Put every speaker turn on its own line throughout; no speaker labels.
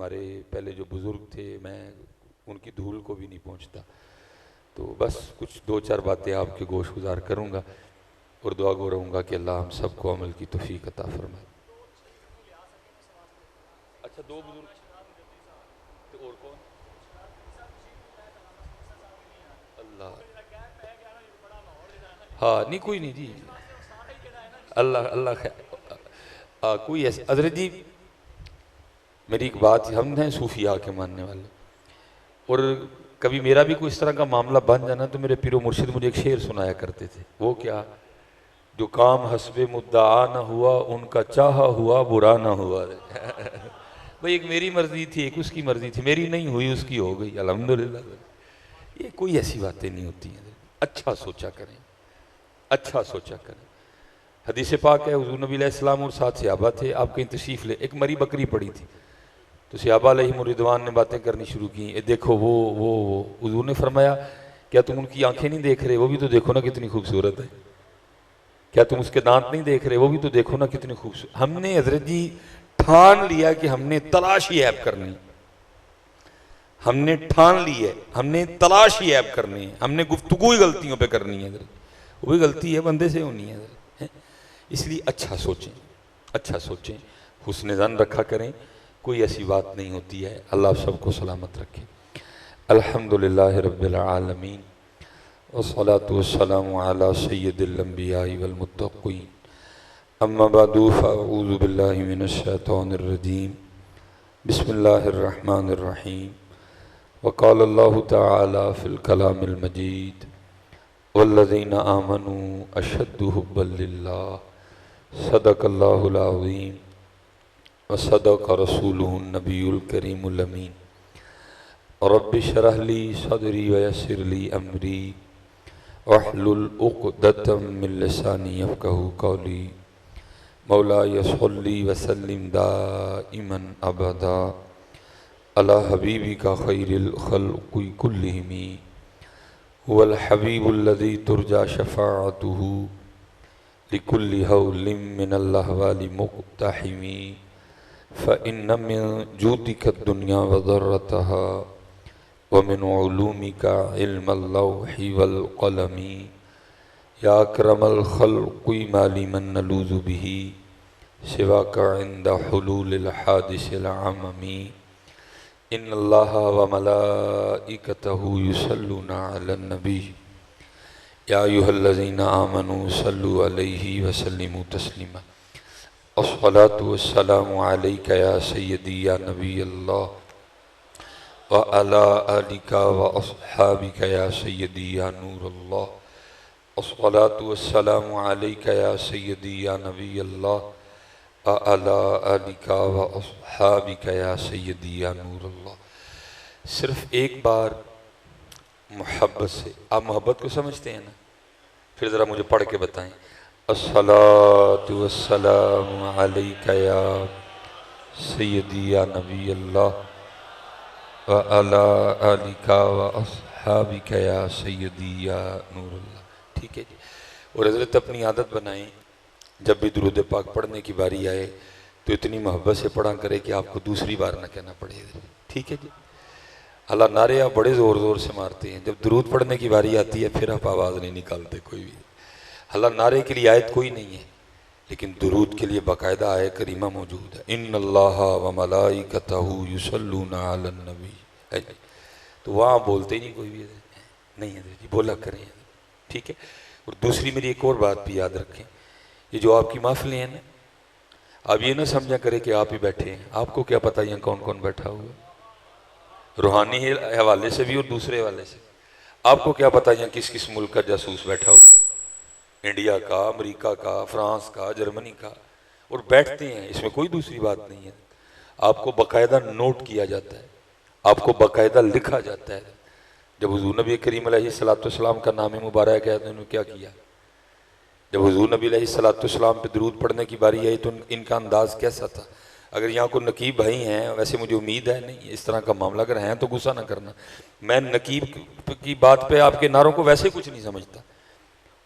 हमारे पहले जो बुज़ुर्ग थे, मैं उनकी धूल को भी नहीं पहुंचता। तो बस कुछ दो चार बातें आपके गोश गुजार करूँगा और दुआ गो रहूँगा कि अल्लाह हम सबको अमल की तौफीक अता फरमाए। अच्छा, दो बुजुर्ग तो और कौन? अल्लाह, हाँ नहीं कोई नहीं जी, अल्लाह अल्लाह कोई ऐसे हजरत जी, मेरी एक बात, हम हैं सूफिया के मानने वाले, और कभी मेरा भी कोई इस तरह का मामला बन जाना तो मेरे पीरो मुर्शिद मुझे एक शेर सुनाया करते थे। वो क्या? जो काम हस्बे मुद्दा ना हुआ उनका चाहा हुआ बुरा ना हुआ। भाई एक मेरी मर्जी थी, एक उसकी मर्जी थी, मेरी नहीं हुई उसकी हो गई, अल्हम्दुलिल्लाह। ये कोई ऐसी बातें नहीं होती हैं। अच्छा सोचा करें, अच्छा सोचा करें। हदीस पाक है, हुजूर नबी अलैहिस्सलाम और साथ सहाबा थे, आप कहीं तशरीफ़ ले, एक मरी बकरी पड़ी थी, तो सहाबा अलैहिम रिदवान ने बातें करनी शुरू की। ये देखो वो हुजूर ने फरमाया, क्या तुम उनकी आंखें नहीं देख रहे? वो भी तो देखो ना कितनी खूबसूरत है। क्या तुम उसके दांत नहीं देख रहे? वो भी तो देखो ना कितनी खूबसूरत। हमने हजरत जी ठान लिया कि हमने तलाश ही ऐब करनी, हमने ठान ली है, हमने तलाश ही ऐब करनी है, हमने गुफ्तगू ही गलतियों पे करनी है। वो भी गलती है बंदे से होनी है। इसलिए अच्छा सोचें, अच्छा सोचें, हुस्न ज़न रखा करें, कोई ऐसी बात नहीं होती है। अल्लाह सबको सलामत रखे। अल्हम्दुलिल्लाह रब्बिल आलमीन वस्सलातु वस्सलामु अला सय्यिदिल अंबिया'i वल मुत्तक़ीन, अम्मा बअदु फ़अऊज़ु बिल्लाहि मिनश शैतानिर रजीम, बिस्मिल्लाहिर रहमानिर रहीम। वक़ाल अल्लाहु तआला फ़िल कलामिल मजीद, वल्लज़ीना आमनू अशद्दु हुब्बन लिल्लाह, सदक़ल्लाहुल अज़ीम व सदक़ रसूलुहुन नबियुल करीमुल अमीन। रब्बि शरह ली सदरी व यस्सिर ली अमरी वहलुल उक़दतम मिन लिसानी यफ़क़हू क़ौली। मौलाया सल्लि व सल्लिम दाइमन अबदा अला हबीबिका खैरिल खल्क़ि कुल्लिहिम हुवल हबीबुल्लज़ी तुरजा शफ़ाअतुहु लिकुल्लि हौलिम मिनल अहवालि मुक़्तहिमी। फ़इन्न मिन जूदिका दुनिया व ज़र्रतहा व मिन उलूमिका इल्मल लौहि वल क़लमी। या अकरमल खल्क़ि मा लिमन नलूज़ु बिही सिवाका इंद हुलूलिल हादिसिल अममी। इन्नल्लाहा व मलाइकतहु युसल्लूना अलन नबी या अय्युहल्लज़ीना आमनू सल्लु अलैहि व सल्लिमू तस्लीमा। अस्सलातु वस्सलामु अलैका या सय्यदी या नबी अल्लाह व अला आलिका व अस्हाबिका या सय्यदी या नूर अल्लाह। अस्सलातु वस्सलामु अलैका या सय्यदी या नबी अल्लाह व अला आलिका व अस्हाबिका या सय्यदी या नूर अल्लाह। सिर्फ एक बार मोहब्बत से, आप मोहब्बत को समझते हैं ना? फिर ज़रा मुझे पढ़ के बताएं। अस्सलातु वस्सलामु अलैका या सय्यदी या नबी अल्लाह व अला आलिका व अस्हाबिका या सय्यदी या नूर अल्लाह। ठीक है जी। और हज़रत अपनी आदत बनाएं, जब भी दुरूद पाक पढ़ने की बारी आए तो इतनी मोहब्बत से पढ़ा करे कि आपको दूसरी बार ना कहना पड़े। ठीक है जी। अल्लाह नारे आप बड़े ज़ोर ज़ोर से मारते हैं, जब दुरूद पढ़ने की बारी आती है फिर आप आवाज़ नहीं निकालते कोई भी। अल्लाह नारे के लिए आयत कोई नहीं है, लेकिन दुरूद के लिए बाकायदा आयत करीमा मौजूद है। इन्नल्लाहा व मलाइकतहु युसल्लूना अलन नबी। तो वहाँ बोलते ही नहीं कोई भी नहीं है जी, बोला करें। ठीक है। और दूसरी मेरी एक और बात भी याद रखें, ये जो आपकी महफिलें हैं ना, आप ये ना समझा करें कि आप ही बैठे हैं। आपको क्या पता यहाँ कौन कौन बैठा हुआ, रूहानी हवाले से भी और दूसरे हवाले से। आपको क्या पता यहाँ किस किस मुल्क का जासूस बैठा हुआ, इंडिया का, अमेरिका का, फ्रांस का, जर्मनी का, और बैठते हैं। इसमें कोई दूसरी बात नहीं है। आपको बाकायदा नोट किया जाता है, आपको बाकायदा लिखा जाता है। जब हुजूर नबी करीम अलैहिस्सलाम का नाम मुबारक है तो उन्होंने क्या किया? जब हुजूर नबी अलैहिस्सलाम पे दरूद पढ़ने की बारी आई तो इनका अंदाज़ कैसा था? अगर यहाँ कोई नकीब भाई हैं, वैसे मुझे उम्मीद है नहीं इस तरह का मामला, अगर हैं तो गुस्सा ना करना। मैं नकीब की बात पे आपके नारों को वैसे कुछ नहीं समझता।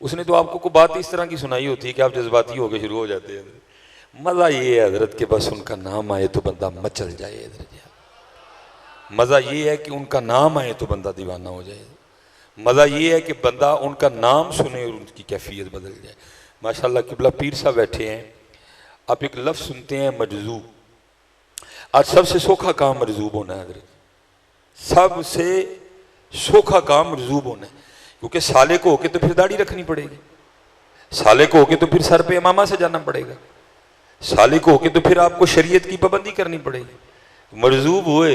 उसने तो आपको कोई बात इस तरह की सुनाई होती है कि आप जज्बाती होकर शुरू हो जाते हैं। मज़ा ये है हजरत के बस उनका नाम आए तो बंदा मचल जाए। मज़ा ये है कि उनका नाम आए तो बंदा दीवाना हो जाए, मज़ा ये है कि बंदा उनका नाम सुने और उनकी कैफियत बदल जाए। माशाल्लाह किबला पीर साहब बैठे हैं, आप एक लफ्ज़ सुनते हैं मजजूब। आज सबसे सोखा काम मजजूब होना है हज़रत, सबसे सोखा काम मजजूब होना है, क्योंकि साले को होके तो फिर दाढ़ी रखनी पड़ेगी, साले को होके तो फिर सर पे इमामा से जाना पड़ेगा, साले को होके तो फिर आपको शरीयत की पाबंदी करनी पड़ेगी। मरजूब हुए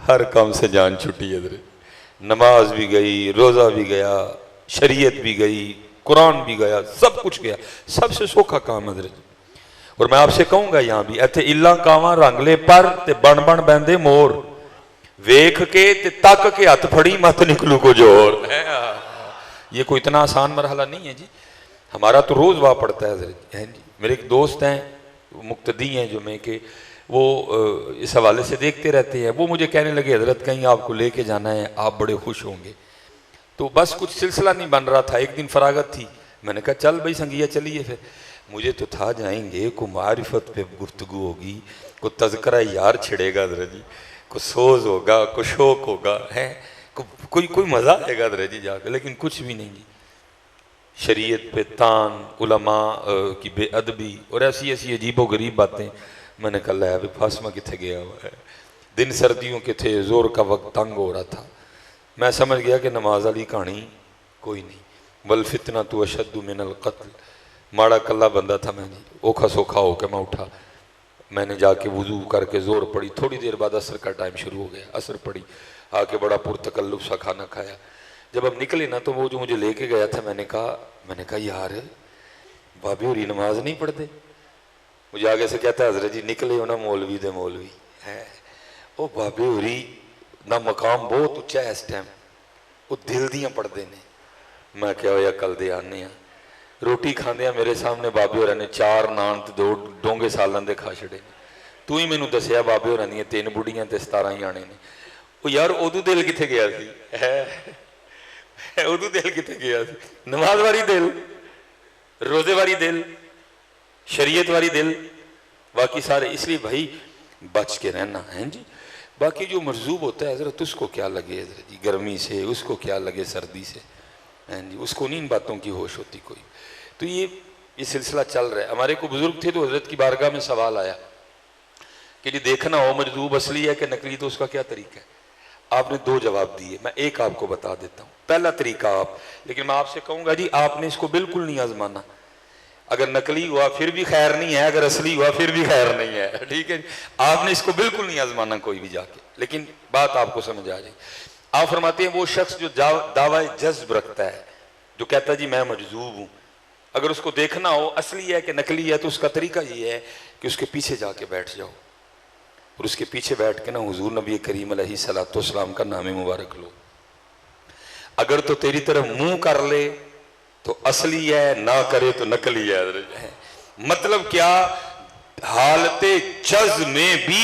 हर काम से जान छुट्टी है, नमाज भी गई, रोज़ा भी गया, शरीयत भी गई, कुरान भी गया, सब कुछ गया, सबसे सौखा काम है। और मैं आपसे कहूँगा यहाँ भी इतने इला कावां रंगले पर ते बन बन बहते मोर, वेख के ते तक के हथ फड़ी मत निकलू को जोर। ये कोई इतना आसान मरहला नहीं है जी, हमारा तो रोज़ वाह पड़ता है जी। मेरे एक दोस्त हैं मुक्तदी हैं जो मैं कि वो इस हवाले से देखते रहते हैं, वो मुझे कहने लगे हज़रत कहीं आपको लेके जाना है, आप बड़े खुश होंगे। तो बस कुछ सिलसिला नहीं बन रहा था, एक दिन फरागत थी, मैंने कहा चल भाई संगिया चलिए। फिर मुझे तो था जाएंगे, को मारिफत पे गुफ्तगू होगी, को तज़किरा यार छिड़ेगा हज़रत जी, को सोज होगा, को शौक होगा, है कोई कोई मज़ा आएगा हज़रत जी जाकर, लेकिन कुछ भी नहीं जी। शरीयत पे तान, उलमा की बेअदबी और ऐसी ऐसी अजीबो गरीब बातें। मैंने कहा है अभी फासमा कितने गया हुआ है, दिन सर्दियों के थे, ज़ोर का वक्त तंग हो रहा था, मैं समझ गया कि नमाज वाली कहानी कोई नहीं। बल फितना तो अशद्दु मिनल कत्ल, माड़ा कल्ला बंदा था मैं जी, ओखा सोखा होकर मैं उठा, मैंने जाके वुजू करके ज़ोर पड़ी, थोड़ी देर बाद असर का टाइम शुरू हो गया, असर पड़ी, आके बड़ा पुरतकल्लुफ़ सा खाना खाया। जब हम निकले ना तो वो जो मुझे लेके गया था, मैंने कहा यार भाभी होरी नमाज नहीं पढ़ते। मुझे आगे से कहता है हज़रत जी निकले हो ना मौलवी दे मौलवी है, वो भाभी होरी ना मकाम बहुत उच्चा है इस टाइम, वो दिल दियाँ पढ़ते ने। मैं क्या होया कल दे आने आ, रोटी खांदे मेरे सामने बाबे होर ने 4 नान ते 2 डोंगे सालन दे खा छड़े, तू ही मैनू दसिया बाबे होर दी 3 बुढ़ियां ते 17 जाने ने। वो यार उदू दिल कितने गया सी, उदू दिल कितने गया सी, नमाज वारी दिल, रोजे वारी दिल, शरीयत वारी दिल, बाकी सारे। इसलिए भाई बच के रहना है जी। बाकी जो मरजूब होता है हज़रत उसको क्या लगे हज़रत जी गर्मी से, उसको क्या लगे सर्दी से, हैं जी, उसको नहीं इन बातों की होश होती कोई। तो ये सिलसिला चल रहा है। हमारे को बुजुर्ग थे तो हज़रत की बारगाह में सवाल आया कि जी देखना हो मजदूब असली है कि नकली, तो उसका क्या तरीका है। आपने 2 जवाब दिए, मैं एक आपको बता देता हूँ। पहला तरीका आप, लेकिन मैं आपसे कहूँगा जी आपने इसको बिल्कुल नहीं आजमाना। अगर नकली हुआ फिर भी खैर नहीं है, अगर असली हुआ फिर भी खैर नहीं है, ठीक है। आपने इसको बिल्कुल नहीं आजमाना कोई भी जाके, लेकिन बात आपको समझ आ जाए। आप फरमाते हैं वो शख्स जो दावा जज्ब रखता है, जो कहता है जी मैं मजजूब हूँ, अगर उसको देखना हो असली है कि नकली है तो उसका तरीका ये है कि उसके पीछे जाके बैठ जाओ और उसके पीछे बैठ के ना हुजूर नबी करीम अलैहिस्सलाम का नाम मुबारक लो। अगर तो तेरी तरफ मुंह कर ले तो असली है, ना करे तो नकली है। मतलब क्या, हालते जज में भी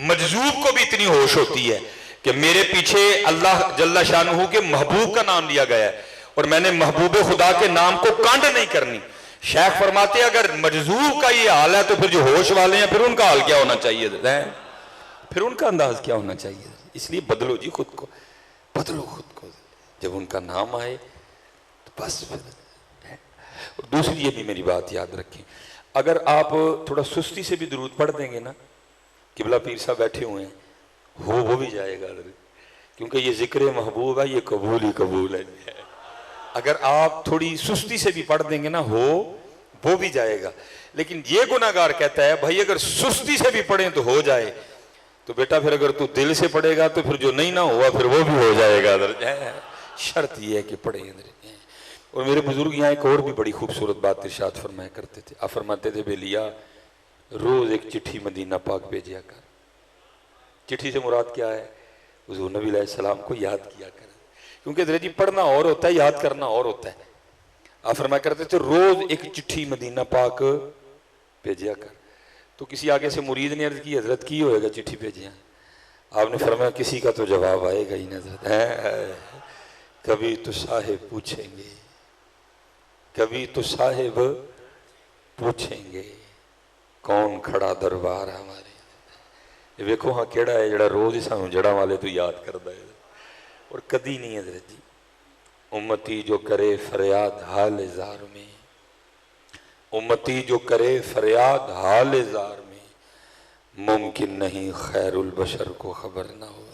मजजूब को भी इतनी होश होती है कि मेरे पीछे अल्लाह जल्ला शानहू के महबूब का नाम लिया गया है और मैंने महबूब खुदा के नाम को कांड नहीं करनी। शेख फरमाते अगर मजजूब का ये हाल है तो फिर जो होश वाले हैं फिर उनका हाल क्या होना चाहिए, फिर उनका अंदाज क्या होना चाहिए। इसलिए बदलो जी खुद को, बदलो खुद को, जब उनका नाम आए तो बस। और दूसरी ये भी मेरी बात याद रखें, अगर आप थोड़ा सुस्ती से भी दुरूद पढ़ देंगे ना, किबला पीर साहब बैठे हुए हैं, हो भी जाएगा, क्योंकि ये जिक्र महबूब है, ये कबूल ही कबूल है। अगर आप थोड़ी सुस्ती से भी पढ़ देंगे ना, वो भी जाएगा। लेकिन ये गुनाहगार कहता है भाई अगर सुस्ती से भी पढ़ें तो हो जाए, तो बेटा फिर अगर तू दिल से पढ़ेगा तो फिर जो नहीं ना हुआ फिर वो भी हो जाएगा। शर्त ये है कि पढ़े। और मेरे बुजुर्ग यहाँ एक और भी बड़ी खूबसूरत बात इरशाद फरमाया करते थे, आप फरमाते थे बेलिया रोज एक चिट्ठी मदीना पाक भेजा कर। चिट्ठी से मुराद क्या है, हुजूर नबी अलैहिस्सलाम को याद किया कर, क्योंकि हज़रत जी पढ़ना और होता है, याद करना और होता है। आप फरमाया करते थे रोज एक चिट्ठी मदीना पाक भेजा कर। तो किसी आगे से मुरीद ने अर्ज की हजरत की होएगा चिट्ठी भेजिया, आपने फरमाया किसी का तो जवाब आएगा ही नजर। कभी तो साहिब पूछेंगे, कभी तो साहिब पूछेंगे कौन खड़ा दरबार हमारे, वेखो हाँ केड़ा है जड़ा रोज़ ही सानू जड़ा वाले तो याद करता है और कदी नहीं है हज़रत जी। उम्मती जो करे फरियाद हाल ज़ार में, उम्मती जो करे फरियाद हाल ज़ार में, मुमकिन नहीं खैरुल बशर को खबर ना हो।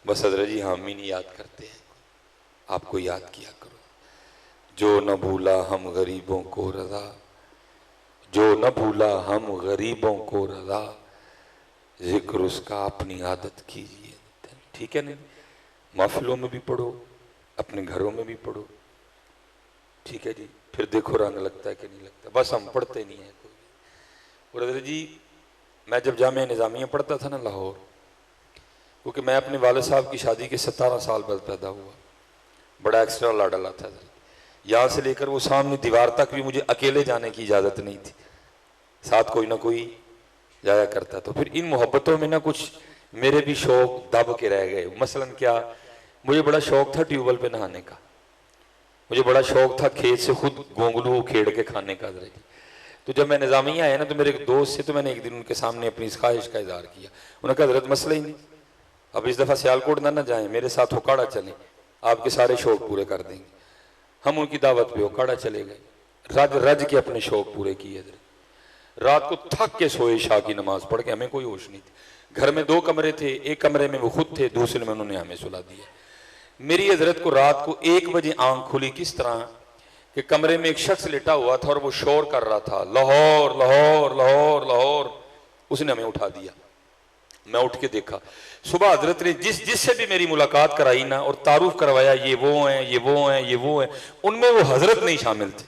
बस हज़रत जी हम ही नहीं याद करते हैं, आपको याद किया करो। जो न भूला हम गरीबों को रज़ा, जो न भूला हम गरीबों को रज़ा, जिक्र उसका अपनी आदत कीजिए। ठीक है नहीं, महफिलों में भी पढ़ो, अपने घरों में भी पढ़ो, ठीक है जी। फिर देखो रंग लगता है कि नहीं लगता। बस हम पढ़ते नहीं है कोई। और हज़रत जी मैं जब जामिया निज़ामिया पढ़ता था ना लाहौर, क्योंकि मैं अपने वाले साहब की शादी के 17 साल बाद पैदा हुआ, बड़ा एक्स्ट्रा लाडला था। यहाँ से लेकर वो सामने दीवार तक भी मुझे अकेले जाने की इजाज़त नहीं थी, साथ कोई ना कोई जाया करता। तो फिर इन मोहब्बतों में ना कुछ मेरे भी शौक दब के रह गए। मसलन क्या, मुझे बड़ा शौक था ट्यूबवेल पे नहाने का, मुझे बड़ा शौक था खेत से खुद गोंगलू खेड़ के खाने का। तो जब मैं निज़ामिया आया ना तो मेरे एक दोस्त से, तो मैंने एक दिन उनके सामने अपनी इस ख्वाहिश का इजहार किया। उन्होंने कहा हज़रत मसला ही नहीं, अब इस दफ़ा सियालकोट ना जाएं, मेरे साथ होकाड़ा चलें, आपके सारे शौक पूरे कर देंगे। हम उनकी दावत पे होकाड़ा चले गए, रज रज के अपने शौक पूरे किए। रात को थक के सोए, शाह की नमाज पढ़ के, हमें कोई होश नहीं थी। घर में 2 कमरे थे, एक कमरे में वो खुद थे, दूसरे में उन्होंने हमें सुला दिया। मेरी हजरत को रात को 1 बजे आंख खुली, किस तरह कि कमरे में एक शख्स लेटा हुआ था और वो शोर कर रहा था, लाहौर लाहौर लाहौर लाहौर। उसने हमें उठा दिया, मैं उठ के देखा। सुबह हजरत ने जिससे भी मेरी मुलाकात कराई ना और तारुफ करवाया, ये वो हैं, ये वो हैं, ये वो हैं, उनमें वो हजरत नहीं शामिल थे।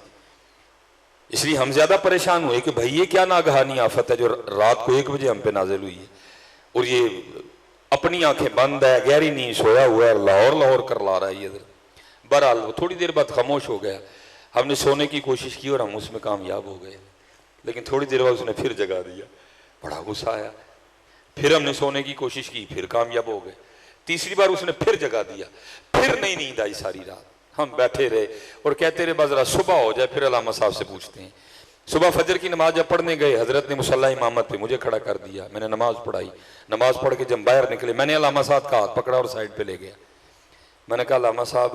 इसलिए हम ज्यादा परेशान हुए कि भाई ये क्या नागहानी आफत है जो रात को 1 बजे हम पे नाजिल हुई है, और ये अपनी आंखें बंद है, गहरी नींद सोया हुआ है, लाहौर लाहौर कर ला रहा है ये। बहरहाल वो थोड़ी देर बाद खामोश हो गया। हमने सोने की कोशिश की और हम उसमें कामयाब हो गए, लेकिन थोड़ी देर बाद उसने फिर जगा दिया, बड़ा गुस्सा आया। फिर हमने सोने की कोशिश की, फिर कामयाब हो गए। तीसरी बार उसने फिर जगा दिया, फिर नहीं नींद आई सारी रात। हम बैठे रहे और कहते रहे बस जरा सुबह हो जाए फिर अल्लामा साहब से पूछते हैं। सुबह फजर की नमाज जब पढ़ने गए, हजरत ने मुसल्ला इमामत पे मुझे खड़ा कर दिया, मैंने नमाज पढ़ाई। नमाज पढ़ के जब बाहर निकले, मैंने अल्लामा साहब का हाथ पकड़ा और साइड पे ले गया। मैंने कहा अल्लामा साहब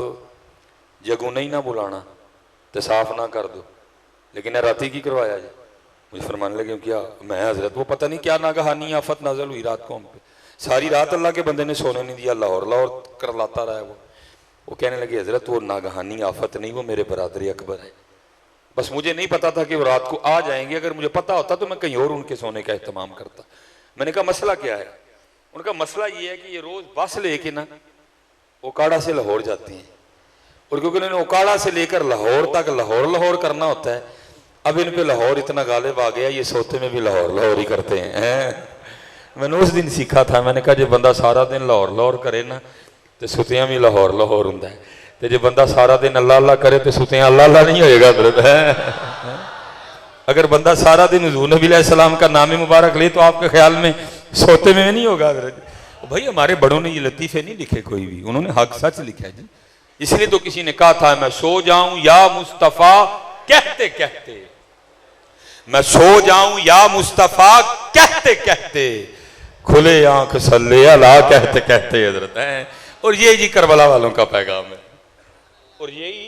जगू नहीं ना बुलाना तो साफ ना कर दो, लेकिन राती की करवाया जी। मुझे फरमाने लगे क्या? मैं हजरत वो पता नहीं क्या नागहानी आफत नाजल हुई रात को हम पे, सारी रात अल्लाह के बंदे ने सोने नहीं दिया, लाहौर लाहौर करलाता रहा है वो कहने लगे हजरत वो नागहानी आफत नहीं, वो मेरे बरादरी अकबर है। बस मुझे नहीं पता था कि वो रात को आ जाएंगे, अगर मुझे पता होता तो मैं कहीं और उनके सोने का एहतमाम करता। मैंने कहा मसला क्या है? उनका मसला ये है कि ये रोज बस लेके ना ओकाड़ा से लाहौर जाते हैं, और क्योंकि उन्होंने ओकाड़ा से लेकर लाहौर तक लाहौर लाहौर करना होता है, अब इन पे लाहौर इतना गालिब आ गया, ये सोते में भी लाहौर लाहौर ही करते हैं। मैंने उस दिन सीखा था, मैंने कहा जो बंदा सारा दिन लाहौर लाहौर करे ना तो सुतियां भी लाहौर लाहौर होंगे, तो जो बंदा सारा दिन अल्लाह अल्लाह करे तो सुतियां अल्लाह अल्लाह नहीं होएगा है। अगर बंदा सारा दिन हुजूर नबी अलैहिस्सलाम का नाम मुबारक ले तो आपके ख्याल में सोते में नहीं होगा? भाई हमारे बड़ों ने ये लतीफे नहीं लिखे कोई भी, उन्होंने हक सच लिखा है जी। इसलिए तो किसी ने कहा था मैं सो जाऊं या मुस्तफा कहते कहते, मैं सो जाऊं या मुस्तफा कहते कहते, खुले आंख सल्ले अला कहते कहते हजरत है। और ये जी करबला वालों का पैगाम है, और यही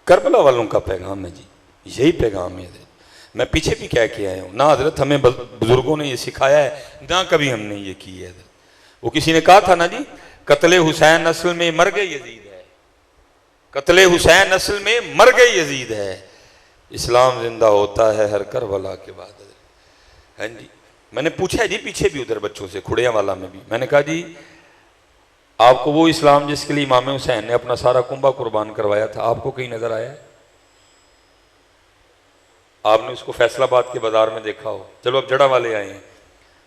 करबला वालों का पैगाम है जी, यही पैगाम है। मैं पीछे भी कह के आया हूं ना, हजरत हमें बुजुर्गों ने ये सिखाया है ना, कभी हमने ये की है। वो किसी ने कहा था ना जी, कत्ले हुसैन नस्ल में मर गए यजीद है, कत्ले हुसैन नस्ल में मर गए यजीद है, इस्लाम जिंदा होता है हर करबला के बाद। हाँ जी, मैंने पूछा है जी पीछे भी उधर बच्चों से, खुड़िया वाला में भी, मैंने कहा जी आपको वो इस्लाम जिसके लिए इमाम हुसैन ने अपना सारा कुंबा कुर्बान करवाया था, आपको कहीं नजर आया है? आपने उसको फैसलाबाद के बाजार में देखा हो? चलो अब जड़ा वाले आए हैं,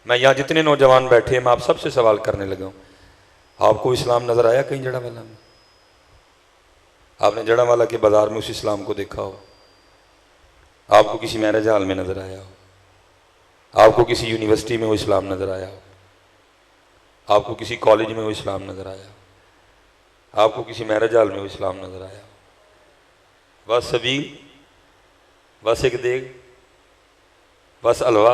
मैं यहाँ जितने नौजवान बैठे हैं मैं आप सबसे सवाल करने लगा हूँ, आपको इस्लाम नजर आया कहीं जड़ा वाला में? आपने जड़ा वाला के बाजार में उस इस्लाम को देखा हो? आपको किसी मैरिज हॉल में नजर आया हो? आपको किसी यूनिवर्सिटी में वो इस्लाम नजर आया हो? आपको किसी कॉलेज में वो इस्लाम नजर आया हो? आपको किसी मैरिज हॉल में वो इस्लाम नजर आया हो? बस सबील, बस एक देग, बस अलवा,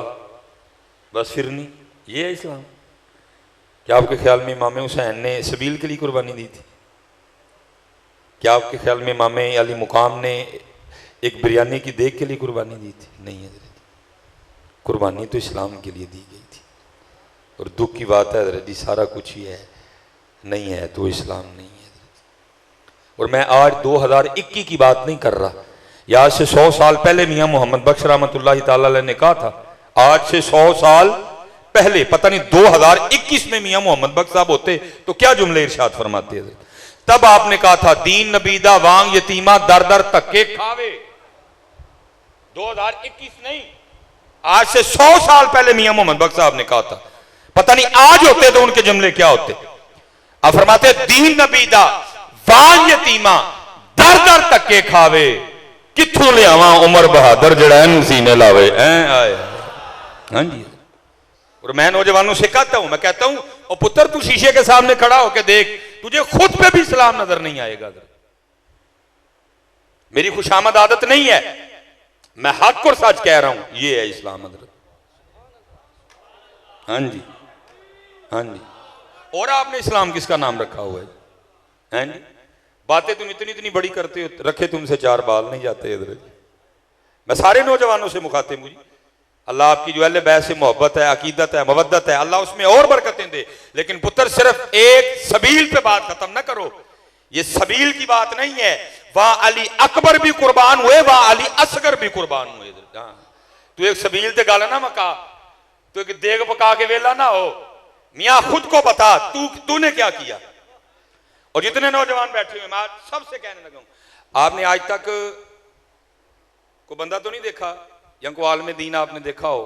बस फिर नहीं, ये है इस्लाम। क्या आपके ख्याल में इमाम हुसैन ने सबील के लिए कुर्बानी दी थी? क्या आपके ख्याल में इमाम अली मुकाम ने एक बिरयानी की देख के लिए कुर्बानी दी थी? नहीं है, कुर्बानी तो इस्लाम के लिए दी गई थी। और दुख की बात है हज़रत जी, सारा कुछ ही है, नहीं है तो इस्लाम नहीं है। और मैं आज 2021 की बात नहीं कर रहा, आज से 100 साल पहले मियाँ मोहम्मद बख्श रहमतुल्लाहि ताला अलैह ने कहा था, आज से 100 साल पहले, पता नहीं 2021 में मियाँ मोहम्मद बख्श साहब होते तो क्या जुमले इरशाद फरमाते थे। तब आपने कहा था दीन नबीदा वांग यतीमा दर दर धक्के खावे। 2021 नहीं, आज से 100 साल पहले मियाँ मोहम्मद बख्श साहब ने कहा था। पता नहीं आज होते तो उनके जुमले क्या होते। आप फरमाते दीन नबीदा वांग यतीमा दर दर धक्के खावे, कित्थों लियावा उमर बहादुर जड़ा इनू सीने लावे। हाँ जी। और मैं नौजवानों से कहता हूं, मैं कहता हूं ओ पुत्र तू शीशे के सामने खड़ा होकर देख, तुझे खुद पे भी इस्लाम नजर नहीं आएगा। मेरी खुशामद आदत नहीं है, मैं हक और सच कह रहा हूं, ये है इस्लाम हजरत। हाँ जी, हाँ जी। और आपने इस्लाम किसका नाम रखा हुआ है? हैं जी, बातें तुम इतनी इतनी बड़ी करते हो, रखे तुमसे 4 बाल नहीं जाते इधर। मैं सारे नौजवानों से मुखातिब हूं, अल्लाह आपकी जो अहले बैत से मोहब्बत है, अकीदत है, मवद्दत है, अल्लाह उसमें और बरकतें दे। लेकिन पुत्र सिर्फ एक सबील पे बात खत्म ना करो, ये सबील की बात नहीं है। वहां अली अकबर भी कुर्बान हुए, वहां अली असगर भी कुर्बान हुए। तू एक सबील ते गल ना मका, तो एक देग पका के वेला ना हो। मियाँ खुद को बता तूने क्या किया। और जितने नौजवान बैठे हुए, मैं सबसे कहने लगा हूं, आपने आज तक को बंदा तो नहीं देखा या को आलम दीन आपने देखा हो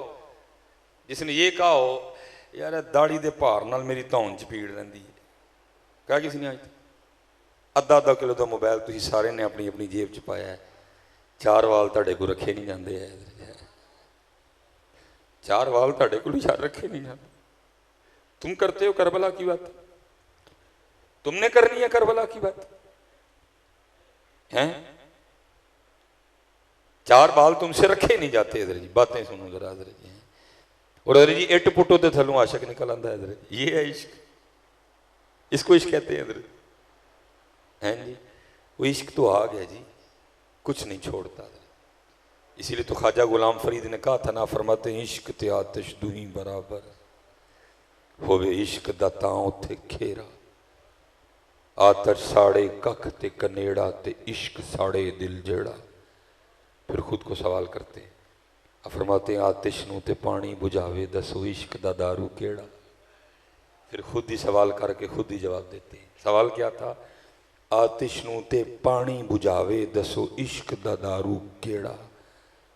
जिसने ये कहा हो यार दाढ़ी दे भार नाल मेरी धौन च पीड़ रहिंदी है? कहा किसी ने? आज तक अद्धा अद्धा किलो का मोबाइल तुसीं सारे ने अपनी अपनी जेब च पाया है, 4 वाल तुहाडे कोल रखे नहीं जाते है, 4 वाल तुहाडे कोल रखे नहीं जाते। तुम करते हो करबला की बात, तुमने करनी है करबला की बात हैं? 4 बाल तुमसे रखे नहीं जाते। इधर जी बातें सुनो जरा इधर जी। और इधर जी इट पुटो ते थलों आशिक निकल आंदा है। इधर ये है इश्क, इसको इश्क कहते हैं इधर हैं जी। वो इश्क तो आ गया जी, कुछ नहीं छोड़ता। इसीलिए तो ख्वाजा गुलाम फरीद ने कहा था ना, फरमाते इश्क ते आतिश दुही बराबर होवे, इश्क दा तां उत्थे खेरा, आतिश साड़े कख ते कनेड़ा ते इश्क साड़े दिल जेड़ा। फिर खुद को सवाल करते हैं, फरमाते आतिश नूं ते पानी बुझावे, दसो इश्क दा दारू केड़ा। फिर खुद ही सवाल करके खुद ही जवाब देते हैं। सवाल क्या था? आतिश नूं ते पानी बुझावे, दसो इश्क दा दारू केड़ा।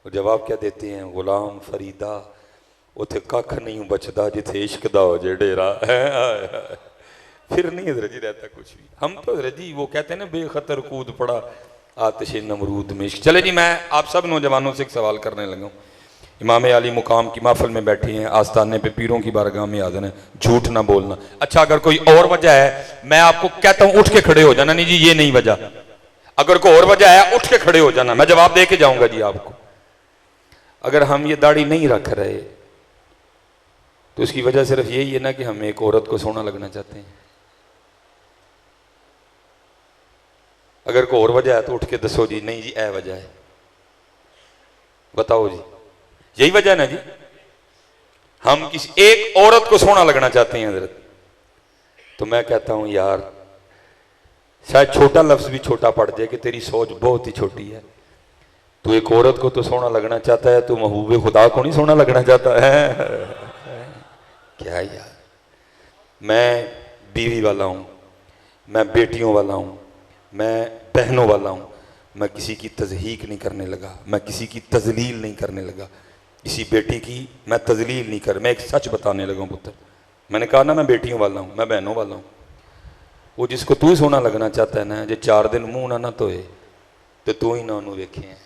और जवाब क्या देते हैं? गुलाम फरीदा उथे कख नहीं बचदा जिथे इश्क दा हो जे डेरा। फिर नहीं इधर जी रहता कुछ भी। हम तो इधर जी वो कहते हैं ना, बेखतर कूद पड़ा आतिश नमरूद में इश्क। चले जी, मैं आप सब नौजवानों से एक सवाल करने लगा हूँ। इमाम अली मुकाम की महफिल में बैठी हैं, आस्थाने पे पीरों की बारगाह में हाज़िर हैं, झूठ ना बोलना। अच्छा अगर कोई और वजह है, मैं आपको कहता हूँ उठ के खड़े हो जाना। नहीं जी ये नहीं वजह, अगर कोई और वजह है उठ के खड़े हो जाना, मैं जवाब दे के जाऊंगा जी आपको। अगर हम ये दाढ़ी नहीं रख रहे तो उसकी वजह सिर्फ यही है ना कि हम एक औरत को सोना लगना चाहते हैं। अगर कोई और वजह है तो उठ के दसो जी, नहीं जी ए वजह है, बताओ जी, यही वजह है ना जी। हम किसी एक औरत को सोना लगना चाहते हैं हजरत। तो मैं कहता हूं यार, शायद छोटा लफ्ज भी छोटा पड़ जाए कि तेरी सोच बहुत ही छोटी है। तू एक औरत को तो सोना लगना चाहता है, तू महबूबे खुदा को नहीं सोना लगना चाहता है? क्या यार, मैं बीवी वाला हूं, मैं बेटियों वाला हूं, मैं बहनों वाला हूँ। मैं किसी की तज़हीक नहीं करने लगा, मैं किसी की तजलील नहीं करने लगा, किसी बेटी की मैं तजलील नहीं कर। मैं एक सच बताने लगा हूँ पुत्र, मैंने कहा ना मैं बेटियों वाला हूँ, मैं बहनों वाला हूँ। वो जिसको तू सोना लगना चाहता है ना, जो 4 दिन मुँह ना धोए तो तू ही ना उन्होंने देखे हैं।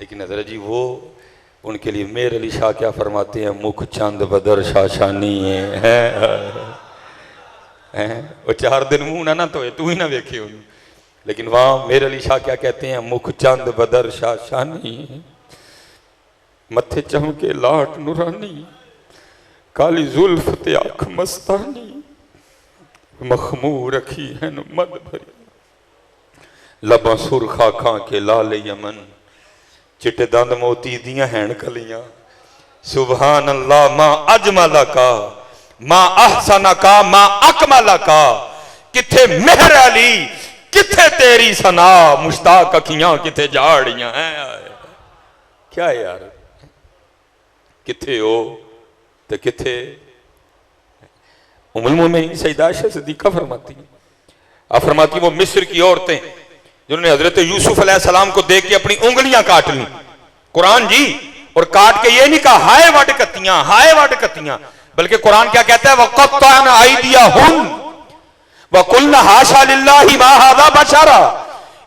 लेकिन हज़रत जी वो उनके लिए मेरे अली शाह क्या फरमाते हैं, मुख चंद बदर शाशानी है। वो 4 दिन मुँह ना धोए तू ही ना देखे उन्होंने। लेकिन वहाँ मेरे अली शाह क्या कहते हैं, मुख चंद बदर शाशानी, मथे चमके लाट नुरानी, काली जुल्फ ते आँख मस्तानी, मखमूर रखी है मद भरी, लबा सुरखा खां के लाल यमन, चिट्टे दंद मोती दियां हैन कलियां। सुभान अल्लाह मां अजमला का, मां अहसना का, मां अकमला का। किथे मेहर अली, किथे तेरी सना, मुश्ताक अखियां किथे झाड़ियां हैं। क्या यार, किथे हो ते किथे। उम्मुल मोमिनीन सैयदा आयशा सिद्दीक़ा फरमाती है, आप फरमाती वो मिस्र की औरतें जिन्होंने हजरत यूसुफ अलैहिस्सलाम को देख के अपनी उंगलियां काट ली, कुरान जी, और काट के ये नहीं कहा हाय वड कत्तियां, हाय वड कत्तियां, बल्कि कुरान क्या कहता है, वक़त्तअना अयदियहुन वक़ुल्ना हाशा लिल्लाहि मा हाज़ा बशरा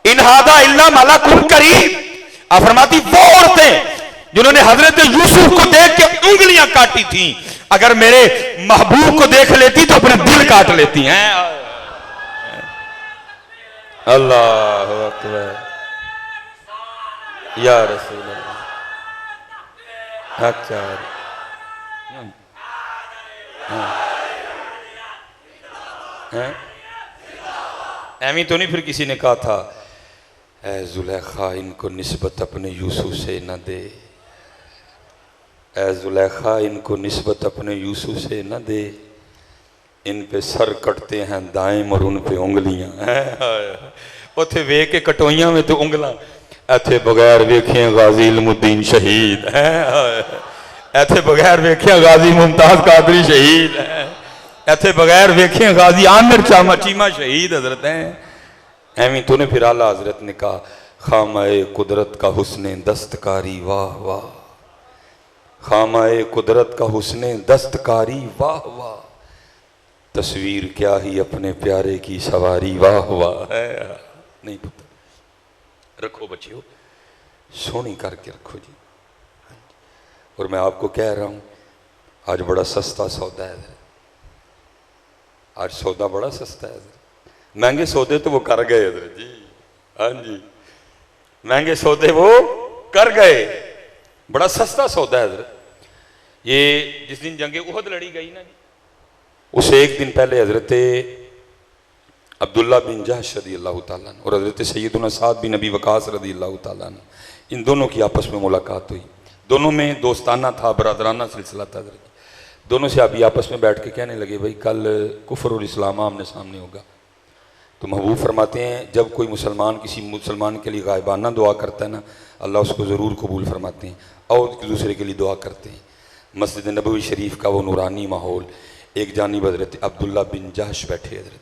इन हाज़ा इल्ला मलकुन करीम। आप फरमाती वो औरतें जिन्होंने हजरत यूसुफ को देख के उंगलियां काटी थी, अगर मेरे महबूब को देख लेती तो अपने दिल काट लेती हैं। अल्लाहु अकबर या रसूल अल्लाह। एमी तो नहीं फिर किसी ने कहा था, ऐ जुलेखा इनको निस्बत अपने यूसुफ से न दे, ऐ जुलेखा इनको निस्बत अपने यूसुफ से न दे, इन पे सर कटते हैं दाएं और उन पे उंगलियां। उथे वेख के कटोइयां में तो उंगला, इथे बगैर वेखे गाजी इल्मुद्दीन शहीद है, इथे बगैर वेखे गाजी मुमताज कादरी शहीद है, इथे बगैर वेखे गाजी आमिर चीमा शहीद हजरत हैं। एवं तो ने फिर आला हजरत ने कहा, खामाए कुदरत का हुस्ने दस्तकारी वाह वाह, खामाए कुदरत का हुस्ने दस्तकारी वाह वाह, तस्वीर क्या ही अपने प्यारे की सवारी वाह वाह है। नहीं पुत्र रखो बच्चियों, सोनी करके रखो जी। और मैं आपको कह रहा हूं आज बड़ा सस्ता सौदा है, आज सौदा बड़ा सस्ता है। महंगे सौदे तो वो कर गए जी, हाँ जी, महंगे सौदे वो कर गए, बड़ा सस्ता सौदा है। ये जिस दिन जंगे उहद लड़ी गई ना जी, उसे एक दिन पहले हजरत अब्दुल्ला बिन जहश रदी अल्लाह ताला अन्हु और हजरत सैयदुना साद बिन नबी वकास रदी अल्लाह ताला अन्हु, इन दोनों की आपस में मुलाकात हुई। दोनों में दोस्ताना था, बरादराना सिलसिला था। दोनों से अभी आपस में बैठ के कहने लगे, भाई कल कुफर और इस्लाम आमने सामने होगा। तो महबूब फरमाते हैं, जब कोई मुसलमान किसी मुसलमान के लिए गायबाना दुआ करता है ना, अल्लाह उसको ज़रूर कबूल फरमाते हैं और एक दूसरे के लिए दुआ करते हैं। मस्जिद नबवी शरीफ का वो नूरानी माहौल, एक जानिब हज़रत अब्दुल्ला बिन जहश बैठे हज़रत,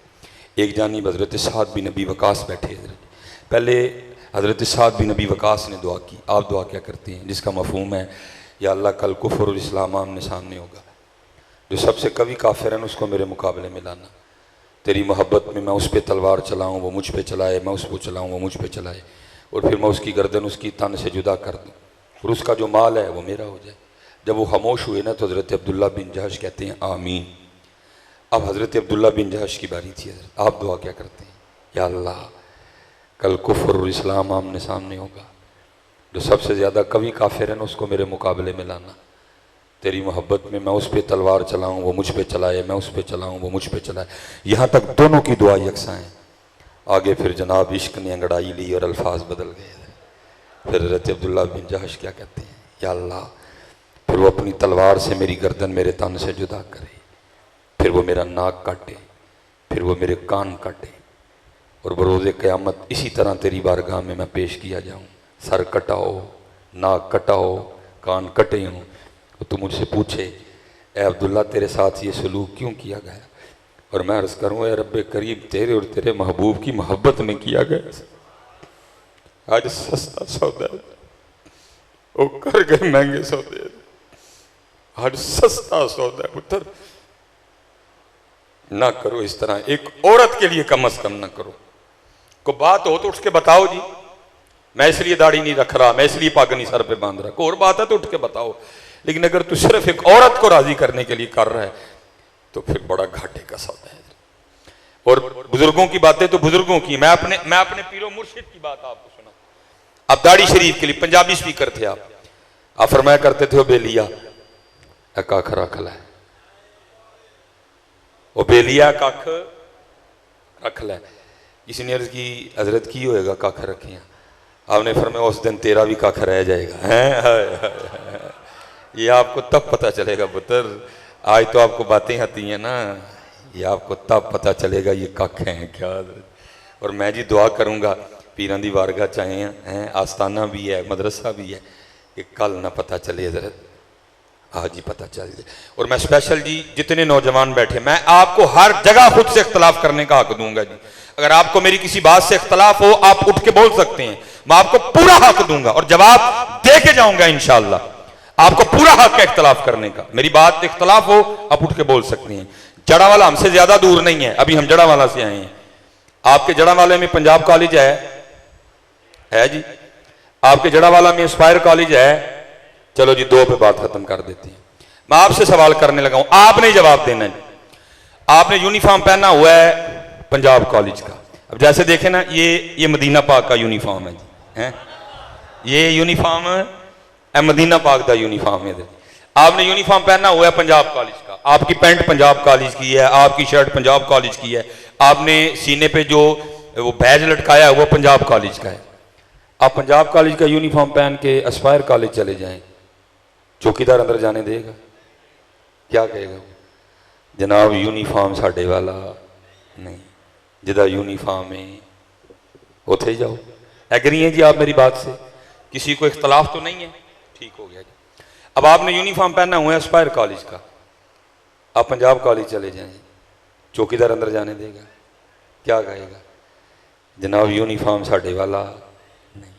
एक जानिब हज़रत साद बिन नबी वकास बैठे हज़रत। पहले हज़रत साद बिन नबी वकास ने दुआ की। आप दुआ क्या करते हैं, जिसका मफहूम है, या अल्लाह कल कुफर और इस्लाम आमने सामने होगा, जो सबसे कवी काफिर है उसको मेरे मुकाबले में लाना, तेरी मोहब्बत में मैं उस पर तलवार चलाऊँ वो मुझ पर चलाए, मैं उस पर चलाऊँ वो मुझ पर चलाए, और फिर मैं उसकी गर्दन उसकी तन से जुदा कर दूँ और उसका जो माल है वो मेरा हो जाए। जब वो खामोश हुए ना तो हज़रत अब्दुल्ला बिन जहश कहते हैं आमीन। अब हज़रत अब्दुल्ला बिन जहश की बारी थी। आप दुआ क्या करते हैं, या अल्लाह कल कुफर और इस्लाम आमने सामने होगा, जो सबसे ज़्यादा कवी काफिर है ना उसको मेरे मुकाबले में लाना, तेरी मोहब्बत में मैं उस पर तलवार चलाऊँ वो मुझ पर चलाए, मैं उस पर चलाऊँ वो मुझ पर चलाए। यहाँ तक दोनों की दुआ यकसा है। आगे फिर जनाब इश्क ने अंगड़ाई ली और अल्फाज बदल गए। फिर हज़रत अब्दुल्ला बिन जहश क्या कहते हैं, या अल्लाह फिर वो अपनी तलवार से मेरी गर्दन मेरे तन से जुदा करे, फिर वो मेरा नाक काटे, फिर वो मेरे कान काटे, और बरोज़े क़यामत इसी तरह तेरी बारगाह में मैं पेश किया जाऊँ। सर कटाओ, नाक कटाओ, कान कटे हों, तो तू मुझसे पूछे, ए अब्दुल्ला तेरे साथ ये सलूक क्यों किया गया, और मैं अर्ज़ करूँ ए रब्बे करीब तेरे और तेरे महबूब की मोहब्बत में किया गया। आज सस्ता सौदा वो कर गए महंगे सौदे, आज सस्ता सौदा पुत्र ना करो इस तरह। एक औरत के लिए कम से कम ना करो। को बात हो तो उठ के बताओ जी, मैं इसलिए दाढ़ी नहीं रख रहा, मैं इसलिए पग नहीं सर पे बांध रहा, कोई और बात है तो उठ के बताओ। लेकिन अगर तू सिर्फ एक औरत को राजी करने के लिए कर रहा है तो फिर बड़ा घाटे का सौदा है। और बुजुर्गों की बातें तो बुजुर्गों की, मैं अपने पीरो मुर्शिद की बात आपको सुना। आप दाढ़ी शरीफ के लिए पंजाबी स्पीकर थे, आप फरमाया करते थे, बेलिया काखरा खला है, वो बेलिया कख रख लै। किसी ने अर्ज की हजरत की होएगा कख रखे? आपने फरमाया उस दिन तेरा भी कख रह जाएगा। हैं ये आपको तब पता चलेगा पुत्र, आज तो आपको बातें आती हैं ना, ये आपको तब पता चलेगा ये कख हैं क्या। और मैं जी दुआ करूँगा पीरां दी वारगाह च आए हैं, आस्थाना भी है, मदरसा भी है, कि कल ना पता चले हजरत, आज ही पता चल जाए। और मैं स्पेशल जी जितने नौजवान बैठे, मैं आपको हर जगह खुद से इख्तलाफ करने का हक दूंगा जी। अगर आपको मेरी किसी बात से इख्तलाफ हो आप उठ के बोल सकते हैं, मैं आपको पूरा हक दूंगा और जवाब दे के जाऊंगा इंशाअल्लाह। आपको पूरा हक है इख्तलाफ करने का, मेरी बात इख्तलाफ हो आप उठ के बोल सकते हैं। जड़ावाला हमसे ज्यादा दूर नहीं है, अभी हम जड़ावाला से आए हैं। आपके जड़ावाले में पंजाब कॉलेज है जी, आपके जड़ावाला में एस्पायर कॉलेज है। चलो जी दो पे बात खत्म कर देते हैं। मैं आपसे सवाल करने लगा हूं, आपने जवाब देना है। आपने यूनिफॉर्म पहना हुआ है पंजाब कॉलेज का। अब जैसे देखे ना, ये मदीना पाक का यूनिफॉर्म है जी, है ये यूनिफॉर्म मदीना पाक का यूनिफॉर्म है। आपने यूनिफॉर्म पहना हुआ है पंजाब कॉलेज का, आपकी पैंट पंजाब कॉलेज की है, आपकी शर्ट पंजाब कॉलेज की है, आपने सीने पे जो वो बैज लटकाया है वो पंजाब कॉलेज का है। आप पंजाब कॉलेज का यूनिफॉर्म पहन के एस्पायर कॉलेज चले जाएं, चौकीदार अंदर जाने देगा? क्या कहेगा? जनाब यूनिफॉर्म साढ़े वाला नहीं, जिदा यूनिफॉर्म है उथे जाओ। एग्री हैं जी आप मेरी बात से? किसी को इख्तलाफ तो नहीं है? ठीक हो गया जी। अब आपने यूनिफॉर्म पहना हुआ है एस्पायर कॉलेज का, आप पंजाब कॉलेज चले जाएं, चौकीदार अंदर जाने देगा? क्या कहेगा? जनाब यूनिफॉर्म साढ़े वाला नहीं,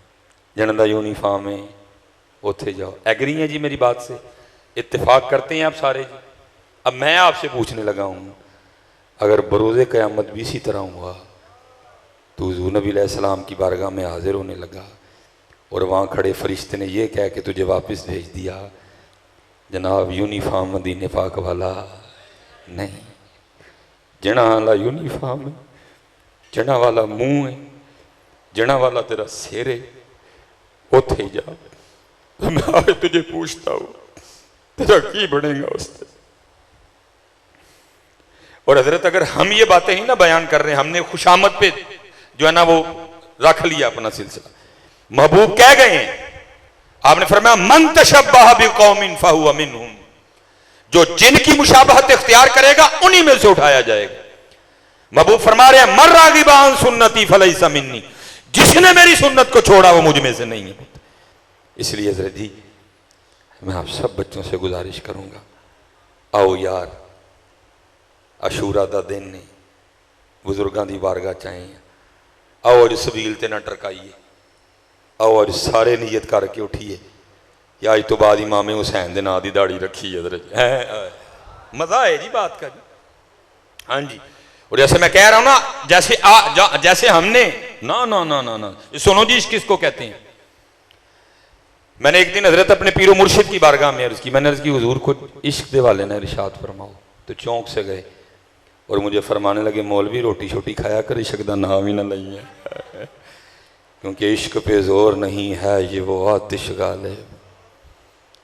जनता यूनिफॉर्म है उथे जाओ। एग्री हैं जी मेरी बात से? इत्तेफाक करते हैं आप सारे जी? अब मैं आपसे पूछने लगा हूँ, अगर बरोज़े क़यामत भी इसी तरह हुआ तो हुज़ूर नबी अलैहिस्सलाम की बारगाह में हाजिर होने लगा और वहाँ खड़े फरिश्ते ने यह कह के तुझे वापस भेज दिया, जनाब यूनिफॉर्म मदीने पाक वाला नहीं, जना वाला यूनिफॉर्म है, जना वाला मुँह है, जना वाला तेरा सिर है, उथे जा। तो मैं आज तुझे पूछता हूँ तेरा की बनेगा उससे? और हजरत अगर हम ये बातें ही ना बयान कर रहे हैं, हमने खुशामद पे जो है ना वो रख लिया अपना सिलसिला, महबूब कह गए हैं, आपने फरमाया मन तशब्बह बिकौमिन फहुव मिनहुम, जो जिनकी मुशाबहत इख्तियार करेगा उन्हीं में से उठाया जाएगा। महबूब फरमा रहे हैं मर रागिबा अन सुन्नती फलैसा मिन्नी, जिसने मेरी सुन्नत को छोड़ा वो मुझ में से नहीं है। इसलिए हजरत जी मैं आप सब बच्चों से गुजारिश करूंगा, आओ यार अशूरा दा दिन ने बुजुर्गों की वारगाह च आए, आओ अज सबील ते ना टरकाइए, आओ अज सारे नीयत करके उठिए कि अज तो बाद इमामे हुसैन के नाम की दाढ़ी रखी है। मजा है जी बात का जी। हाँ जी, और जैसे मैं कह रहा हूं ना, जैसे हमने ना ना ना ना ना सुनो जी किसको कहते हैं। मैंने एक दिन हजरत अपने पीरो मुर्शिद की बारगाह में अर्ज की, मैंने अर्ज की हुजूर को इश्क दे वाले ने इरशाद फरमाओ, तो चौंक से गए और मुझे फरमाने लगे मौलवी रोटी छोटी खाया कर, इश्क का नाम ही ना नहीं है, क्योंकि इश्क पे जोर नहीं है ये वो आतिश गालिब,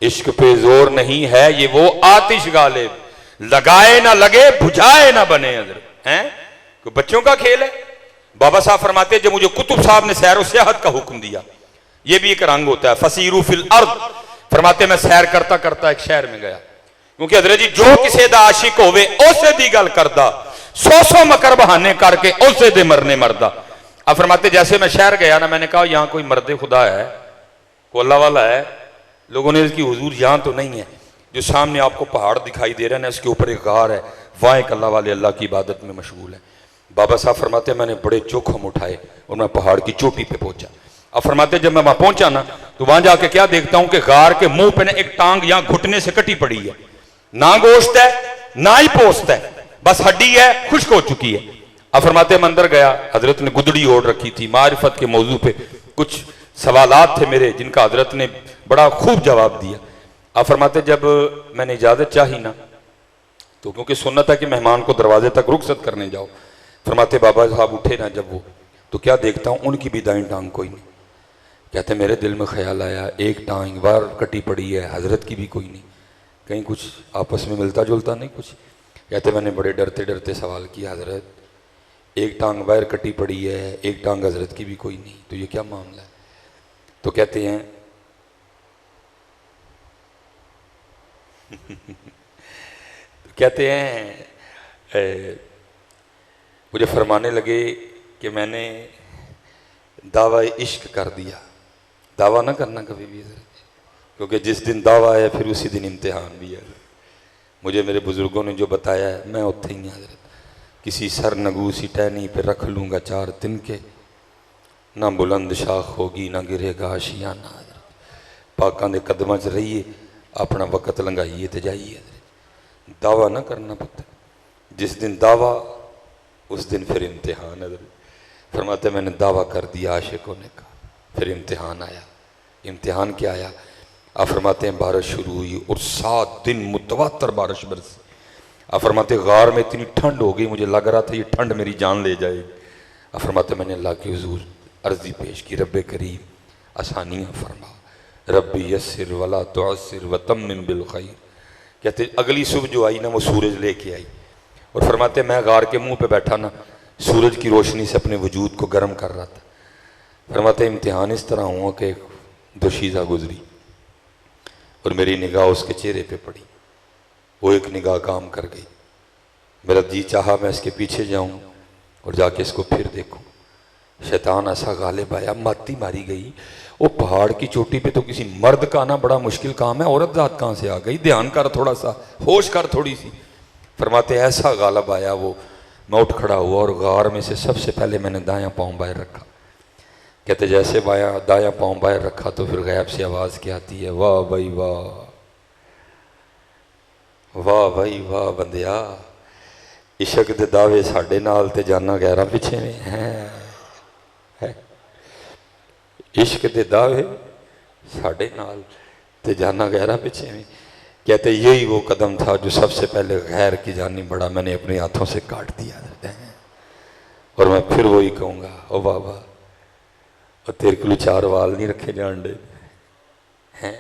इश्क पे जोर नहीं है ये वो आतिश गालिब, लगाए ना लगे बुझाए ना बने। हजरत हैं कोई बच्चों का खेल है? बाबा साहब फरमाते जब मुझे कुतुब साहब ने सैर व सियाहत का हुक्म दिया, ये भी एक रंग होता है, फसीरू फिल अर्द, फरमाते मैं सैर करता करता एक शहर में गया, क्योंकि हजरत जी जो किसी दा आशिक होवे उसे दी गल करदा, सौ सौ मकर बहाने करके उसे दे मरने मरदा। अब फरमाते जैसे मैं शहर गया ना, मैंने कहा यहाँ कोई मर्द खुदा है, कोई अल्लाह वाला है? लोगों ने इसकी हुजूर यहाँ तो नहीं है, जो सामने आपको पहाड़ दिखाई दे रहा है ना, इसके ऊपर एक गार है, वहाँ एक अल्लाह वाले अल्लाह की इबादत में मशगूल है। बाबा साहब फरमाते मैंने बड़े जोखम उठाए और मैं पहाड़ की चोटी पे पहुंचा। अब फरमाते जब मैं वहां पहुंचा ना, तो वहां जाके क्या देखता हूं कि गार के मुंह पे ना एक टांग यहां घुटने से कटी पड़ी है, ना गोश्त है ना ही पोस्त है, बस हड्डी है, खुश्क हो चुकी है। अब फरमाते मैं अंदर गया, हजरत ने गुदड़ी ओढ़ रखी थी, मारिफत के मौजू पे कुछ सवालात थे मेरे, जिनका हजरत ने बड़ा खूब जवाब दिया। अब फरमाते जब मैंने इजाजत चाही ना, तो क्योंकि सुन्नत है कि मेहमान को दरवाजे तक रुखसत करने जाओ, फरमाते बाबा साहब उठे ना जब वो, तो क्या देखता हूं उनकी भी दाईं टांग कोई नहीं। कहते मेरे दिल में ख्याल आया एक टांग बाहर कटी पड़ी है, हजरत की भी कोई नहीं, कहीं कुछ आपस में मिलता जुलता नहीं कुछ। कहते मैंने बड़े डरते डरते सवाल किया, हज़रत एक टांग बाहर कटी पड़ी है, एक टांग हज़रत की भी कोई नहीं, तो ये क्या मामला है? तो कहते हैं तो कहते हैं मुझे फरमाने लगे कि मैंने दावा इश्क कर दिया। दावा ना करना कभी भी हज़रत, क्योंकि जिस दिन दावा है फिर उसी दिन इम्तिहान भी है। मुझे मेरे बुज़ुर्गों ने जो बताया है मैं उत्थे ही हज़रत, किसी सर नगूसी टहनी पे रख लूँगा 4 तिनके, ना बुलंद शाख होगी ना गिरेगा आशियाना। पाकां दे कदमां च रहिए, अपना वक़्त लंघाइए तो जाइए। दावा ना करना पुत्र, जिस दिन दावा उस दिन फिर इम्तिहान है। फरमाते मैंने दावा कर दिया आशिकों ने कहा, फिर इम्तिहान आया। इम्तिहान क्या आया? आप फरमाते हैं बारिश शुरू हुई और 7 दिन मुतवातर बारिश बरसी। आप फरमाते गार में इतनी ठंड हो गई, मुझे लग रहा था ये ठंड मेरी जान ले जाएगी। आप फरमाते मैंने अल्लाह के हुजूर अर्जी पेश की, रब्बे करीम आसानियाँ फरमा, रब्बी यस्सिर वला तुअस्सिर वतम्मिम बिल खैर। कहते अगली सुबह जो आई ना वो सूरज लेके आई, और फरमाते मैं गार के मुंह पे बैठा ना, सूरज की रोशनी से अपने वजूद को गर्म कर रहा था। फरमाते इम्तिहान इस तरह हुआ कि दोशीज़ा गुजरी और मेरी निगाह उसके चेहरे पे पड़ी, वो एक निगाह काम कर गई। मेरा जी चाहा मैं इसके पीछे जाऊं और जाके इसको फिर देखूं। शैतान ऐसा गालिब आया, माती मारी गई। वो पहाड़ की चोटी पे तो किसी मर्द का आना बड़ा मुश्किल काम है, औरत जात कहाँ से आ गई? ध्यान कर थोड़ा सा, होश कर थोड़ी सी। फरमाते ऐसा गालिब आया वो, मैं उठ खड़ा हुआ और गार में से सबसे पहले मैंने दायां पाँव बाहर रखा। कहते जैसे दायां पाँव बाहर रखा तो फिर गैब से आवाज़ क्या आती है, वाह भाई वाह, वाह भाई वाह बंदिया, इशक दे दावे साडे नाल ते जाना गैरां पिछे में है। इश्क दे दावे साडे नाल ते जाना गैरां पिछे में। कहते यही वो कदम था जो सबसे पहले गैर की जानी बढ़ा, मैंने अपने हाथों से काट दिया। और मैं फिर वही कहूँगा, ओ बाबा और तेरे को 4 वाल नहीं रखे जान दे हैं,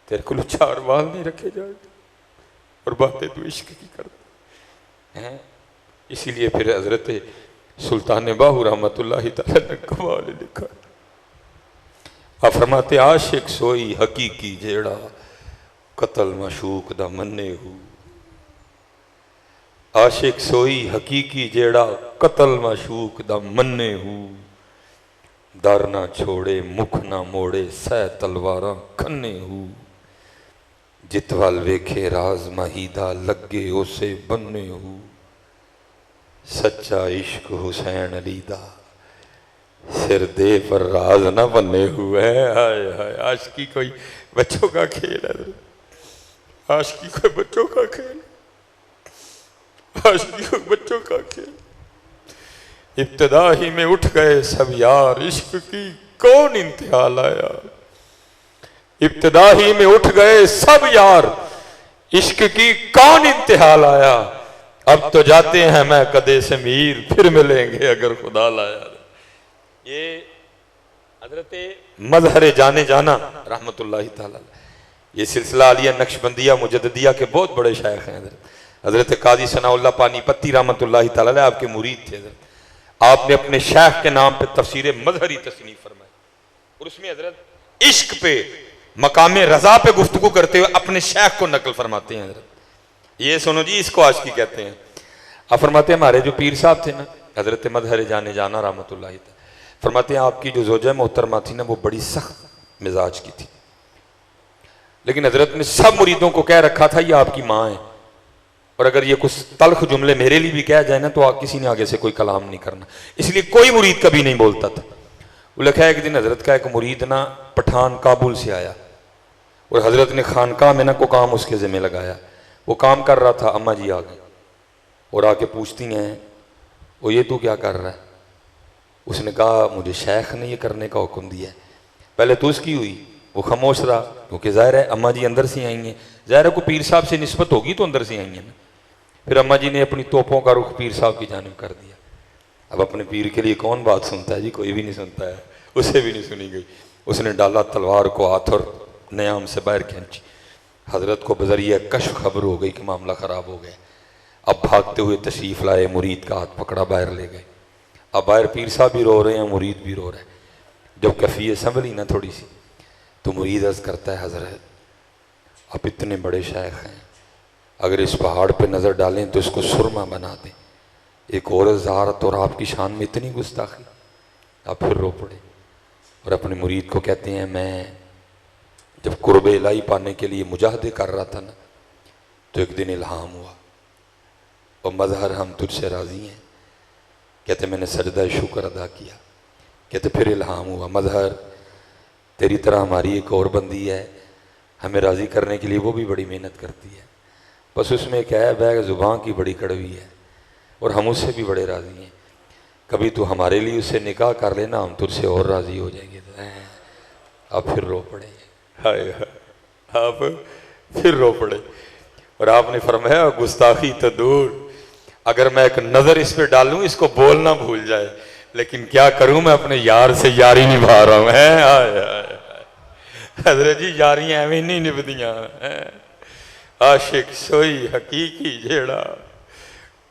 तेरे को 4 वाल नहीं रखे जान दे, और बातें तू इश्क की करता हैं। इसीलिए फिर हजरत सुल्तान बाहू रहमतुल्लाहि तआला ने कमाल लिखा, आप फरमाते आशिक सोई हकीकी जेड़ा कतल मशूक दा मन्ने हूँ। आशिक सोई हकीकी जेड़ा कतल मशूक दा मन्ने हूँ। दर ना छोड़े मुख ना मोड़े सह तलवारां खन्ने हूँ। जित वाल वेखे राज माहीदा लगे उसे बन्ने हूँ। सच्चा इश्क हुसैन अली दा सिर दे पर राज ना बन्ने हुए। हाय हाय, आशिकी कोई बच्चों का खेल है, आशिकी कोई बच्चों का खेल, आशिकी कोई बच्चों का खेल। इब्तिदा ही में उठ गए सब यार, इश्क की कौन इंतहा लाया। इब्तिदा ही में उठ गए सब यार, इश्क की कौन इंतहा लाया। अब तो जाते हैं मैं कदे से मीर, फिर मिलेंगे अगर खुदा लाया। ये हजरत मजहर जाने जाना रहमतुल्लाहि ताला, ये सिलसिला आलिया नक्शबंदिया मुजद्दिया के बहुत बड़े शायख हैं। हजरत काजी सनाउल्लाह पानीपत्ती रहमतुल्लाहि ताला आपके मुरीद थे। आपने अपने शेख के नाम पे तफसीर मजहरी तसनीफ फरमाई, और उसमें हजरत इश्क पे मकामे रजा पे गुफ्तगू करते हुए अपने शेख को नकल फरमाते हैं। हजरत ये सुनो जी, इसको आशिकी कहते हैं। आप फरमाते हैं हमारे जो पीर साहब थे ना हजरत मजहर जाने जाना रहमतुल्लाहि ताला, फरमाते हैं आपकी जो ज़ौजा मोहतरमा थी ना वो बड़ी सख्त मिजाज की थी, लेकिन हजरत ने सब मुरीदों को कह रखा था ये आपकी माँ है, और अगर ये कुछ तल्ख जुमले मेरे लिए भी कह जाए ना तो किसी ने आगे से कोई कलाम नहीं करना, इसलिए कोई मुरीद कभी नहीं बोलता था। वो लिखा है एक दिन हजरत का एक मुरीद ना पठान काबुल से आया और हजरत ने खानकाह में ना को काम उसके ज़िम्मे लगाया। वो काम कर रहा था, अम्मा जी आ गई और आके पूछती हैं वो ये तू क्या कर रहा है। उसने कहा मुझे शेख ने ये करने का हुक्म दिया है। पहले तो उसकी हुई, वो खामोश रहा, क्योंकि ज़ाहिर है अम्मा जी अंदर से आई हैं, ज़ाहिर है को पीर साहब से निस्बत होगी तो अंदर से आई हैं ना। फिर अम्मा जी ने अपनी तोपों का रुख पीर साहब की जानिब कर दिया। अब अपने पीर के लिए कौन बात सुनता है जी, कोई भी नहीं सुनता है, उसे भी नहीं सुनी गई। उसने डाला तलवार को हाथ और नयाम से बाहर खींची। हजरत को बजरिया कश्फ खबर हो गई कि मामला ख़राब हो गया। अब भागते हुए तशरीफ़ लाए, मुरीद का हाथ पकड़ा, बाहर ले गए। अब बाहर पीर साहब भी रो रहे हैं, मुरीद भी रो रहा है। जब कैफियत संभली ना थोड़ी सी, तो मुरीद अर्ज़ करता है, हज़रत आप इतने बड़े शेख हैं, अगर इस पहाड़ पे नज़र डालें तो इसको सुरमा बना दें। एक औरत ज़ारत और आपकी शान में इतनी गुस्ताखी। आप फिर रो पड़े और अपने मुरीद को कहते हैं, मैं जब कुर्बे इलाही पाने के लिए मुजाहदे कर रहा था ना, तो एक दिन इल्हाम हुआ और मज़हर हम तुझसे राज़ी हैं। कहते मैंने सजदा शुक्र अदा किया। कहते फिर इल्हाम हुआ, मज़हर तेरी तरह हमारी एक और बंदी है, हमें राज़ी करने के लिए वो भी बड़ी मेहनत करती है, बस उसमें एक ऐब है, ज़ुबान की बड़ी कड़वी है और हम उससे भी बड़े राज़ी हैं। कभी तू हमारे लिए उससे निकाह कर लेना, हम तुझसे और राज़ी हो जाएंगे। आप फिर रो पड़े, हाय हाय, आप फिर रो पड़े। और आपने फरमाया, गुस्ताखी तो दूर, अगर मैं एक नज़र इस पे डालूं इसको बोलना भूल जाए, लेकिन क्या करूं, मैं अपने यार से यारी निभा रहा हूं। है हाय हाय, हज़रत जी यारियां एवं नहीं निभदियां। आशिक सोई हकीकी जेड़ा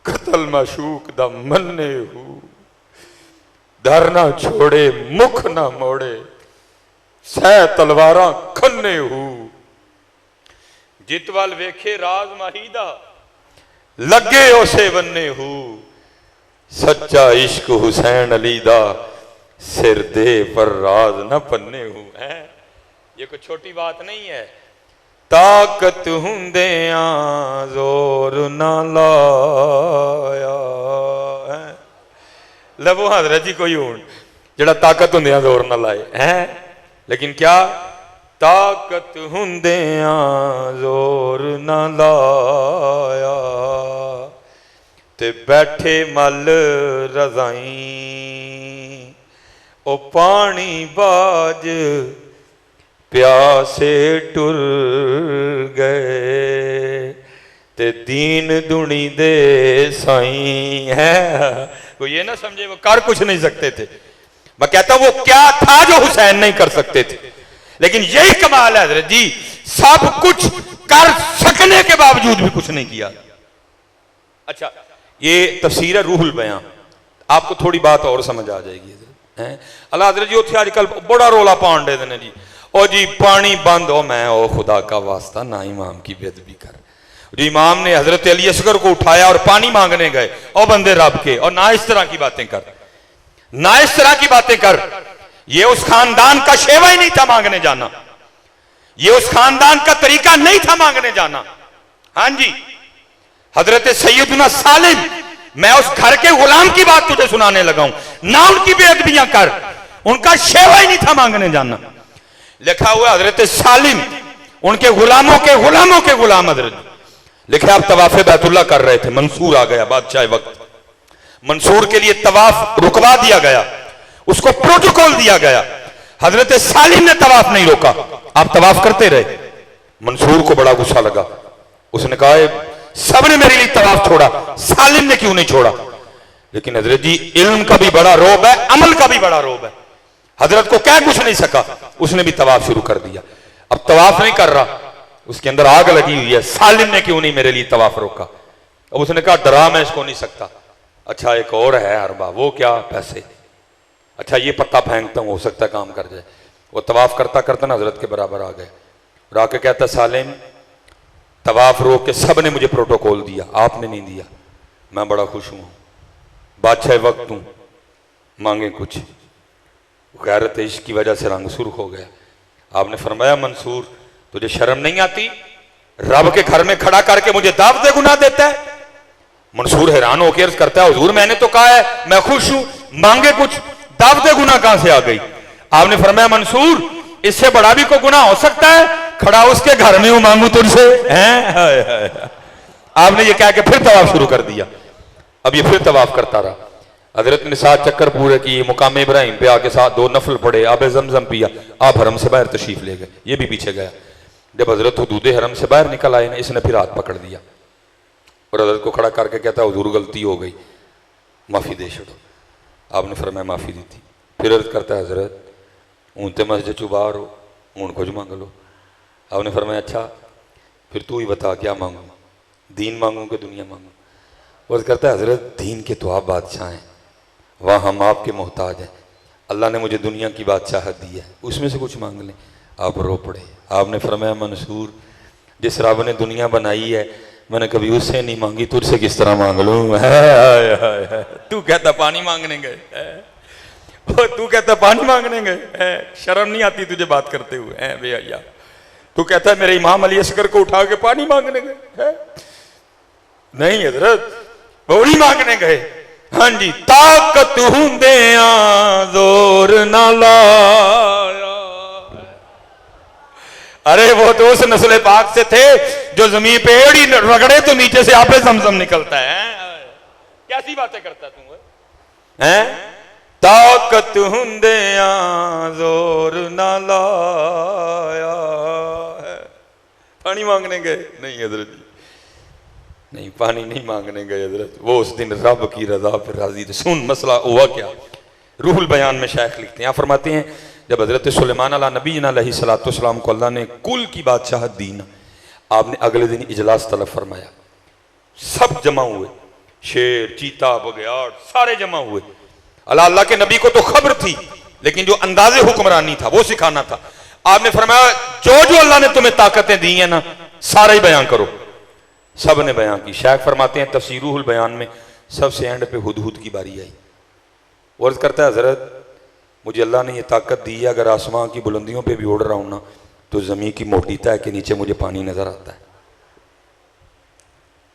कतल माशूक दा मन्ने हूँ, दर ना छोड़े मुख ना मोड़े, सह तलवारा खन्ने हूँ, जित वाल वेखे राज माहीदा, लगे उसे बन्ने हूँ, सच्चा इश्क हुसैन अली दा, सिर दे पर राज न पन्ने हूँ। है ये कोई छोटी बात नहीं है। ताकत हुंदिया जोर ना लाया है, लबो हजरत जी कोई हूं जड़ा ताकत हुंदिया जोर ना लाए हैं, लेकिन क्या ताकत हुंदिया जोर ना लाया, ते बैठे मल रजाई ओ पानी बाज प्यासे टुर गए, ते दीन दुनी दे साईं है। वो ये ना समझे वो कर कुछ नहीं सकते थे, मैं कहता वो क्या था जो हुसैन नहीं कर सकते थे, लेकिन यही कमाल है हजरत जी, सब कुछ कर सकने के बावजूद भी कुछ नहीं किया। अच्छा, ये तफसीर है रूहुल बयां, आपको थोड़ी बात और समझ आ जाएगी। अल्लाह हजरत जी उत्थे आजकल बड़ा रोला पाउन दे देने जी, ओ जी पानी बंद हो, मैं ओ खुदा का वास्ता ना इमाम की बेदबी कर। जी इमाम ने हजरत अली असगर को उठाया और पानी मांगने गए, ओ बंदे रब के, और ना इस तरह की बातें कर, ना इस तरह की बातें कर। ये उस खानदान का शेवा ही नहीं था मांगने जाना, ये उस खानदान का तरीका नहीं था मांगने जाना। हाँ जी, हजरत सैयदना सालिम, मैं उस घर के गुलाम की बात तुझे सुनाने लगा हूं, ना उनकी बेअदबियां कर, उनका शेवा ही नहीं था मांगने जाना। लिखा हुआ हजरत सालिम उनके गुलामों के गुलाम हजरत लिखे, आप तवाफे बैतुल्ला कर रहे थे, मंसूर आ गया बादशाह वक्त, मंसूर के लिए तवाफ रुकवा दिया गया, उसको प्रोटोकॉल दिया गया। हजरत सालिम ने तवाफ नहीं रोका, आप तवाफ करते रहे। मंसूर को बड़ा गुस्सा लगा, उसने कहा सबने मेरे लिए तवाफ छोड़ा, सालिम ने क्यों नहीं छोड़ा। लेकिन हजरत जी इल्म का भी बड़ा रोब है, अमल का भी बड़ा रोब है, हजरत को क्या कुछ नहीं सका, उसने भी तवाफ शुरू कर दिया। अब तवाफ नहीं कर रहा, उसके अंदर आग लगी हुई है, सालिम ने क्यों नहीं मेरे लिए तवाफ रोका। अब उसने कहा डरा मैं इसको नहीं सकता। अच्छा एक और है अरबा, वो क्या, पैसे। अच्छा ये पत्ता फेंकता हूं, हो सकता है काम कर जाए। वो तवाफ करता करता ना हजरत के बराबर आ गए और आके कहता सालिम तवाफ रोक के सब ने मुझे प्रोटोकॉल दिया, आपने नहीं दिया, मैं बड़ा खुश हूं, बादशाह वक्त हूं, मांगे कुछ। गैरत इश्क की वजह से रंग सुर्ख हो गया। आपने फरमाया मंसूर तुझे शर्म नहीं आती, रब के घर में खड़ा करके मुझे दावत गुनाह देता है। मंसूर हैरान होकर अर्ज करता है हुजूर मैंने तो कहा है मैं खुश हूं, मांगे कुछ, दावत गुनाह कहां से आ गई। आपने फरमाया मंसूर इससे बड़ा भी कोई गुनाह हो सकता है, खड़ा उसके घर में हूं मांगू तुझसे हैं। आपने ये कह के फिर तवाफ शुरू कर दिया। अब ये फिर तवाफ करता रहा। हजरत ने 7 चक्कर पूरे किए, मुकाम इब्राहिम पे आके साथ 2 नफल पढ़े, आबे जमजम पिया, आप हरम से बाहर तशरीफ ले गए, ये भी पीछे गया। जब हजरत हुदूद हरम से बाहर निकल आए ना, इसने फिर हाथ पकड़ दिया और हजरत को खड़ा करके कहता है हुजूर गलती हो गई, माफ़ी दे छोड़ो। आपने फरमाया माफ़ी दी थी। फिर अर्ज करता है हजरत हूँ तो मस्जिद चो बाहर हो, हूँ कुछ मांग लो। आपने फरमाया अच्छा फिर तू ही बता क्या मांगू, दीन मांगू कि दुनिया मांगू। वो करता है हज़रत दीन के तो आप बादशाह हैं, वहाँ हम आपके मोहताज हैं, अल्लाह ने मुझे दुनिया की बादशाहत दी है, उसमें से कुछ मांग लें। आप रो पड़े। आपने फरमाया मंसूर, जिस रब ने दुनिया बनाई है मैंने कभी उससे नहीं मांगी, तुझसे किस तरह मांग लूँ। तू कहता पानी मांगने गए, तू कहता पानी मांगने गए, शर्म नहीं आती तुझे बात करते हुए हैं भैया। तू कहता है मेरे इमाम अली असगर को उठा के पानी मांगने गए, नहीं हजरत वो नहीं मांगने गए। हाँ जी, ताकत हुंदे जोर ना लाया। अरे वो तो उस नस्ल पाक से थे जो जमीन पे एड़ी रगड़े तो नीचे से आपे जमजम निकलता है। कैसी बातें करता तू है? ताकत हुंदे जोर ना लाया। पानी मांगने गए? नहीं हजरत जी, नहीं पानी नहीं मांगने गए हजरत। वो उस दिन रब की रजा पर राजी थे। सुन मसला हुआ क्या, रूहुल बयान में शेख लिखते हैं, फरमाते हैं जब हजरत सुलेमान अला नबी अलैहिस्सलाम को अल्लाह ने कुल की बादशाहत दी ना, आपने अगले दिन इजलास तलब फरमाया, सब जमा हुए, शेर चीता बघियाड़ सारे जमा हुए। अल्लाह के नबी को तो खबर थी, लेकिन जो अंदाजे हुक्मरानी था वो सिखाना था। आपने फरमाया जो जो अल्लाह ने तुम्हें ताकतें दी हैं ना सारा ही बयान करो। सब ने बयान की। शेख फरमाते हैं तफसीर रूहुल बयान में सबसे एंड पे हुदहुद की बारी आई। वर्ज करता है हजरत मुझे अल्लाह ने ये ताकत दी है, अगर आसमान की बुलंदियों पे भी उड़ रहा हूं ना तो जमीन की मोटी तह के नीचे मुझे पानी नजर आता है।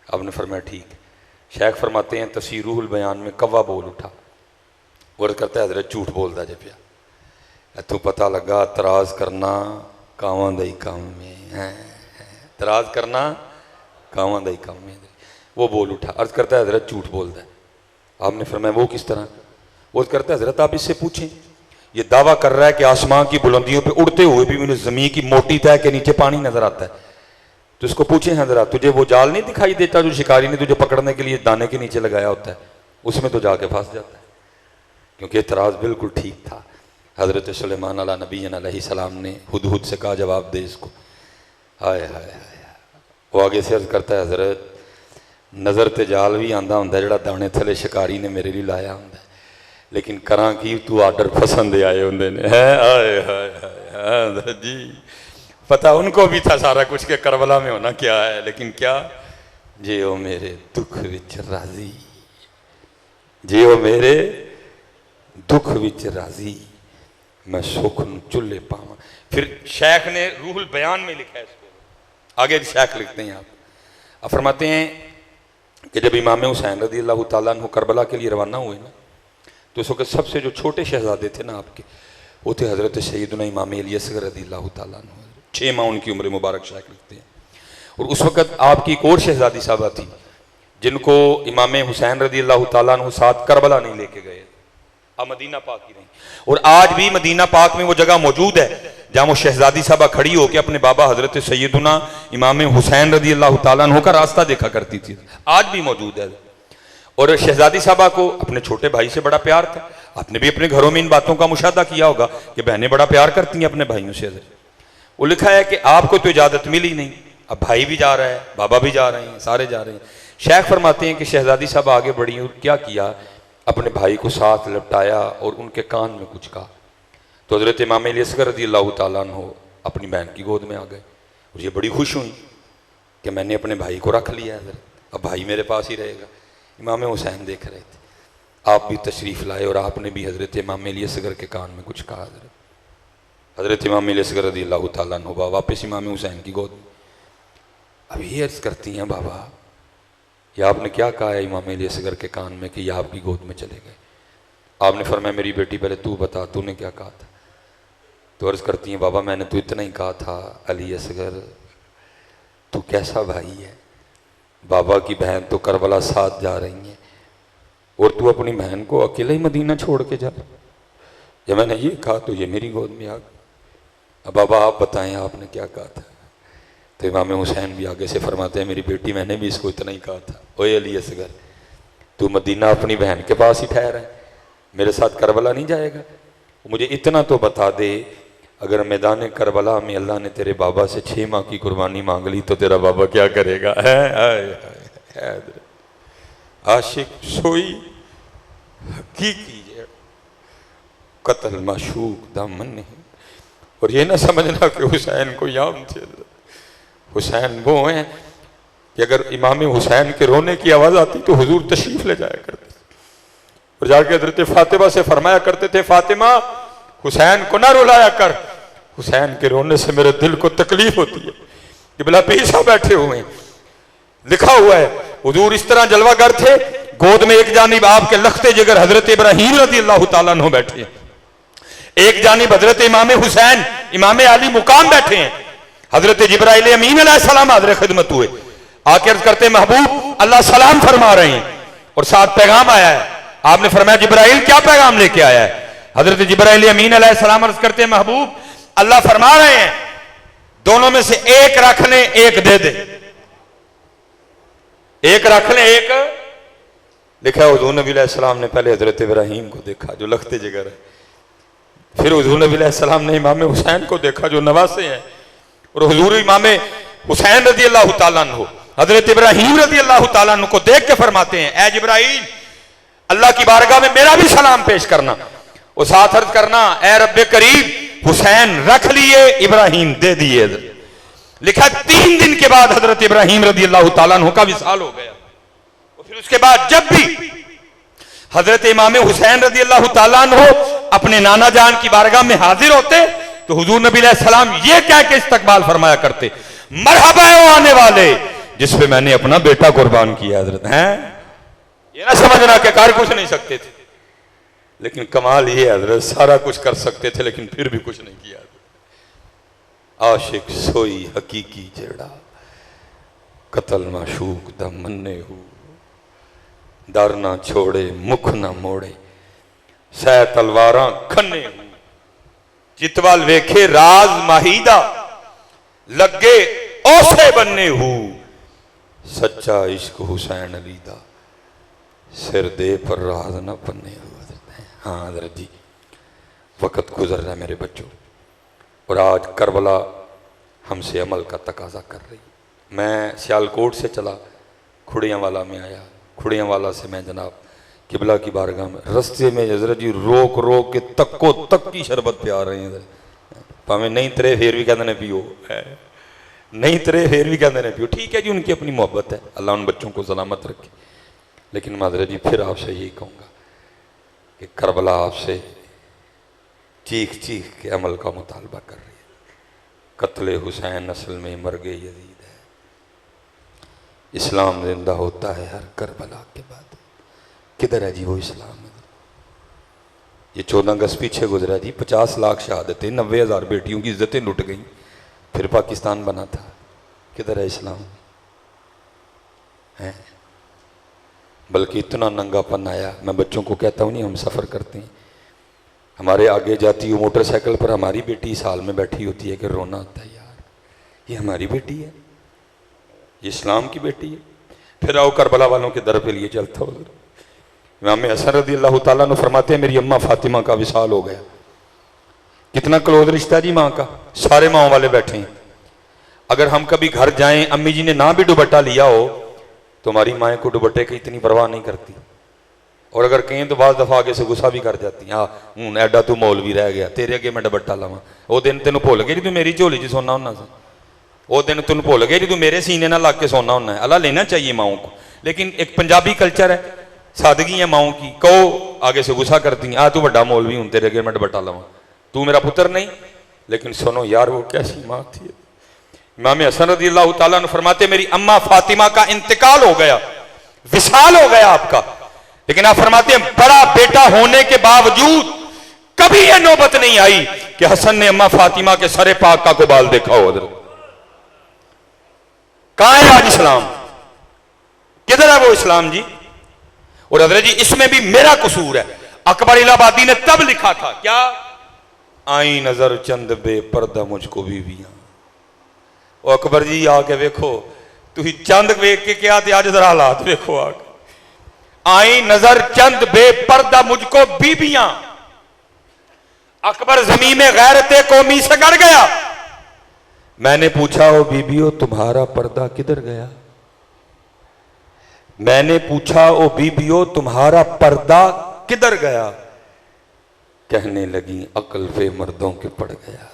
आपने फरमाया ठीक। शेख फरमाते हैं तफसीर रूहुल बयान में कव्वा बोल उठा। वर्ज करता है हजरत झूठ बोलता जे पिया, इतों पता लगा तराज करना कावां दा ही काम में, तराज करना कावां दा ही काम में। वो बोल उठा, अर्ज करता है हजरत झूठ बोलता है। आपने फरमाया वो किस तरह? वो करता है हजरत आप इससे पूछें, ये दावा कर रहा है कि आसमान की बुलंदियों पे उड़ते हुए भी मुझे जमीन की मोटी तह के नीचे पानी नजर आता है, तो इसको पूछें हजरत तुझे वो जाल नहीं दिखाई देता जो शिकारी ने तुझे पकड़ने के लिए दाने के नीचे लगाया होता है, उसमें तो जाके फंस जाता है। क्योंकि एतराज बिल्कुल ठीक था। हजरत सुलेमान अला नबी अलैहिस्सलाम ने हुदहुद से कहा जवाब दे इसको। हाय हाय हाय। वो आगे से अर्ज करता है हजरत नज़र ते जाल भी आंदा हुंदा जिहड़ा दाने थले शिकारी ने मेरे लिए लाया हुंदा, लेकिन करा की तू आर्डर पसंद आए होंगे ने। हाय हाय हाय जी, पता उनको भी था सारा कुछ के करबला में होना क्या है, लेकिन क्या जे ओ मेरे दुख विच राजी, जे ओ मेरे दुख विच राजी मैं सुख न चुल्ले पावा। फिर शेख ने रूहुल बयान में लिखा है इसको, आगे शेख लिखते हैं आप फरमाते हैं कि जब इमाम हुसैन रज़ी अल्लाह तआला अन्हु करबला के लिए रवाना हुए ना, तो उस वक्त सबसे जो छोटे शहजादे थे ना आपके, वो थे हज़रत सैयदना इमाम अली असगर रज़ी अल्लाह तआला अन्हु। 6 माह उनकी उम्र मुबारक शेख लिखते हैं। और उस वक्त आपकी एक और शहजादी साहबा थी जिनको इमाम हुसैन रज़ी अल्लाह तआला अन्हु साथ करबला नहीं लेके गए, अब मदीना पाक ही नहीं। और आज भी मदीना पाक में वो जगह मौजूद है जहाँ वो शहजादी साहबा खड़ी होकर अपने बाबा हजरत सैयदना इमाम हुसैन रज़ी अल्लाह तआला अन्हु का रास्ता देखा करती थी, आज भी मौजूद है। और शहजादी साहबा को अपने छोटे भाई से बड़ा प्यार था। आपने भी अपने घरों में इन बातों का मुशाहदा किया होगा कि बहनें बड़ा प्यार करती हैं अपने भाइयों से। वो लिखा है कि आपको तो इजाज़त मिली नहीं, अब भाई भी जा रहा है, बाबा भी जा रहे हैं, सारे जा रहे हैं। शेख फरमाते हैं कि शहजादी साहबा आगे बढ़ी और क्या किया, अपने भाई को साथ लपटाया और उनके कान में कुछ कहा। तो हज़रत इमाम अली असगर रज़ी अल्लाह तआला अन्हु अपनी बहन की गोद में आ गए और ये बड़ी खुश हुई कि मैंने अपने भाई को रख लिया है, अब भाई मेरे पास ही रहेगा। इमाम हुसैन देख रहे थे, आप भी तशरीफ़ लाए और आपने भी हज़रत इमाम अली असगर के कान में कुछ कहा। हज़रत इमाम अली असगर रज़ी अल्लाह तआला अन्हु वापस इमाम हुसैन की गोद में। अब ये अर्ज़ करती हैं बाबा ये आपने क्या कहा है इमाम अली असगर के कान में कि ये आपकी गोद में चले गए? आपने फरमाया मेरी बेटी पहले तू बता तूने क्या कहा था? तो अर्ज़ करती हैं बाबा मैंने तो इतना ही कहा था अली असगर तू कैसा भाई है, बाबा की बहन तो करबला साथ जा रही हैं और तू अपनी बहन को अकेले ही मदीना छोड़ के जा। जब मैंने ये कहा तो ये मेरी गोद में आ गई। अब बाबा आप बताएं आपने क्या कहा था? तो इमाम हुसैन भी आगे से फरमाते हैं मेरी बेटी मैंने भी इसको इतना ही कहा था, ओए अली असगर तू मदीना अपनी बहन के पास ही ठहरा है, मेरे साथ करबला नहीं जाएगा? मुझे इतना तो बता दे अगर मैदान करबला में अल्लाह ने तेरे बाबा से 6 माह की कुर्बानी मांग ली तो तेरा बाबा क्या करेगा? आशिक सोई हकीकी जेड़ा कत्ल माशूक दामन नहीं। और ये ना समझना कि हुसैन को याम थे। हुसैन वो हैं कि अगर इमाम हुसैन के रोने की आवाज़ आती तो हुजूर तशरीफ ले जाया करते और जाके हजरत फातिमा से फरमाया करते थे, फातिमा हुसैन को ना रुलाया कर, हुसैन के रोने से मेरे दिल को तकलीफ होती है। कि बिला पीछा बैठे हुए हैं, लिखा हुआ है हुजूर इस तरह जलवागर थे, गोद में एक जानिब आपके लखते जिगर हजरत इब्राहीम रज़ी अल्लाह ताला अन्हु बैठे हैं, एक जानिब हजरत इमाम हुसैन इमाम अली मुकाम बैठे हैं। हजरत जिब्राइल अमीन अलैहिस्सलाम हाज़िर खिदमत हुए, आके अर्ज करते महबूब अल्लाह सलाम फरमा रहे हैं और साथ पैगाम आया है। आपने फरमाया जिब्राइल क्या पैगाम लेके आया है? हजरत जिब्राइल अमीन अलैहिस्सलाम अर्ज करते महबूब अल्लाह फरमा रहे हैं दोनों में से एक रख ले एक दे दे, एक रख ले एक। लिखा हुजूर नबी अलैहिस्सलाम ने पहले हजरत इब्राहीम को देखा जो लखते जिगर है, फिर हुजूर नबी अलैहिस्सलाम ने इमाम हुसैन को देखा जो नवासे हैं, और हुजूर इमाम हुसैन रज़ी अल्लाह ताला अन्हु हजरत इब्राहीम रज़ी अल्लाह ताला अन्हु को देख के फरमाते हैं, ऐ जिब्राईल अल्लाह की बारगाह में मेरा भी सलाम पेश करना और साथ अर्ज करना, ऐ रब्बे करीब हुसैन रख लिए इब्राहीम दे दिए। लिखा 3 दिन के बाद हजरत इब्राहीम रज़ी अल्लाह ताला अन्हु का विसाल हो गया। और फिर उसके बाद जब भी हजरत इमाम हुसैन रज़ी अल्लाह ताला अन्हु अपने नाना जान की बारगाह में हाजिर होते तो हुजूर नबी अलैहिस्सलाम ये कह के इस्तकबाल फरमाया करते, मरहबा है वो आने वाले जिस पे मैंने अपना बेटा कुर्बान किया। हजरत हैं ये ना समझना कि कर कुछ नहीं सकते थे, लेकिन कमाल ये हजरत सारा कुछ कर सकते थे लेकिन फिर भी कुछ नहीं किया। आशिक सोई हकीकी जेड़ा कत्ल माशूक दा मन्ने हु, दर ना छोड़े मुख ना मोड़े सह तलवारां खन्ने हु, चितवाल वेखे राज माहीदा लगे ओसे बनने हु, सच्चा इश्क हुसैन अली दा सिर दे पर राज न पन्ने हु। हाँ हजरत जी वक़्त गुजर रहा है मेरे बच्चों, और आज करबला हमसे अमल का तकाजा कर रही। मैं सियालकोट से चला खुड़ियांवाला में आया, खुड़ियांवाला से मैं जनाब किबला की बारगाह में रस्ते में हजरत जी रोक रोक के तक्को तक की शरबत पिया रहे हैं। भावें नहीं तरे फिर भी कहते ने पियो, नहीं तरे फिर भी कहते ने पियो। ठीक है जी उनकी अपनी मोहब्बत है, अल्लाह उन बच्चों को सलामत रखे। लेकिन मैं हजरत जी फिर आपसे यही कहूँगा कि करबला आपसे चीख चीख के अमल का मुतालबा कर रही है। कत्ले हुसैन असल में मर्ग यजीद है, इस्लाम जिंदा होता है हर करबला के बाद। किधर है जी वो इस्लाम? ये 14 अगस्त पीछे गुजरा जी, 50 लाख शहादतें, 90,000 बेटियों की इज्जतें लुट गई, फिर पाकिस्तान बना था। किधर है इस्लाम? है बल्कि इतना नंगापन आया। मैं बच्चों को कहता हूँ नहीं, हम सफ़र करते हैं, हमारे आगे जाती हो मोटरसाइकिल पर हमारी बेटी साल में बैठी होती है कि रोना आता है यार ये हमारी बेटी है, ये इस्लाम की बेटी है। फिर आओ करबला वालों के दर पे लिए चलता हो। इमाम हसन रज़ी अल्लाह ताला अन्हु फरमाते हैं मेरी अम्मा फातिमा का विसाल हो गया। कितना क्लोज रिश्ता जी माँ का, सारे माँ वाले बैठे हैं। अगर हम कभी घर जाएं अम्मी जी ने ना भी दुपट्टा लिया हो तो हमारी माएँ को दुपट्टे की इतनी परवाह नहीं करती, और अगर कहें तो बाज़ दफ़ा आगे से गुस्सा भी कर जाती। हाँ हूँ एडा तू मौलवी रह गया, तेरे अगे मैं दुपट्टा लावा। वो दिन तेन भुल गए जी तू मेरी झोली च सोना होना सा, वो दिन तेन भुल गए जी तू मेरे सीने ना लग के सोना होना है। अल्लाह लेना चाहिए माओं को, लेकिन एक पंजाबी कल्चर है, सादगी है माओं की, कहो आगे से गुस्सा करती हैं, तू बड़ा मौलवी हूँ तेरे अगे मैं दुपट्टा लावा, तू मेरा पुत्र नहीं। लेकिन सुनो यार वो कैसी माँ थी। इमाम हसन रज़ी अल्लाह ताला अन्हु फरमाते मेरी अम्मा फातिमा का इंतकाल हो गया, विसाल हो गया आपका, लेकिन आप फरमाते हैं बड़ा बेटा होने के बावजूद कभी यह नौबत नहीं आई कि हसन ने अम्मा फातिमा के सरे पाक का गुबाल देखा हो। कहां है आज इस्लाम? किधर है वो इस्लाम जी? और हजरत जी इसमें भी मेरा कसूर है। अकबर इलाहाबादी ने तब लिखा था क्या, आई नजर चंद बेपर्दा मुझको बीवियां। ओ अकबर जी आके वेखो, तुम चंद वेख के क्या अज जरा हालात वेखो आके। आई नजर चंद बेपर्दा मुझको बीबियां। अकबर जमीन में गैरते कौमी से गड़ गया। मैंने पूछा ओ बीबियों तुम्हारा पर्दा किधर गया? मैंने पूछा ओ बीबियो तुम्हारा पर्दा किधर गया, कहने लगी अक्ल पे मर्दों के पड़ गया।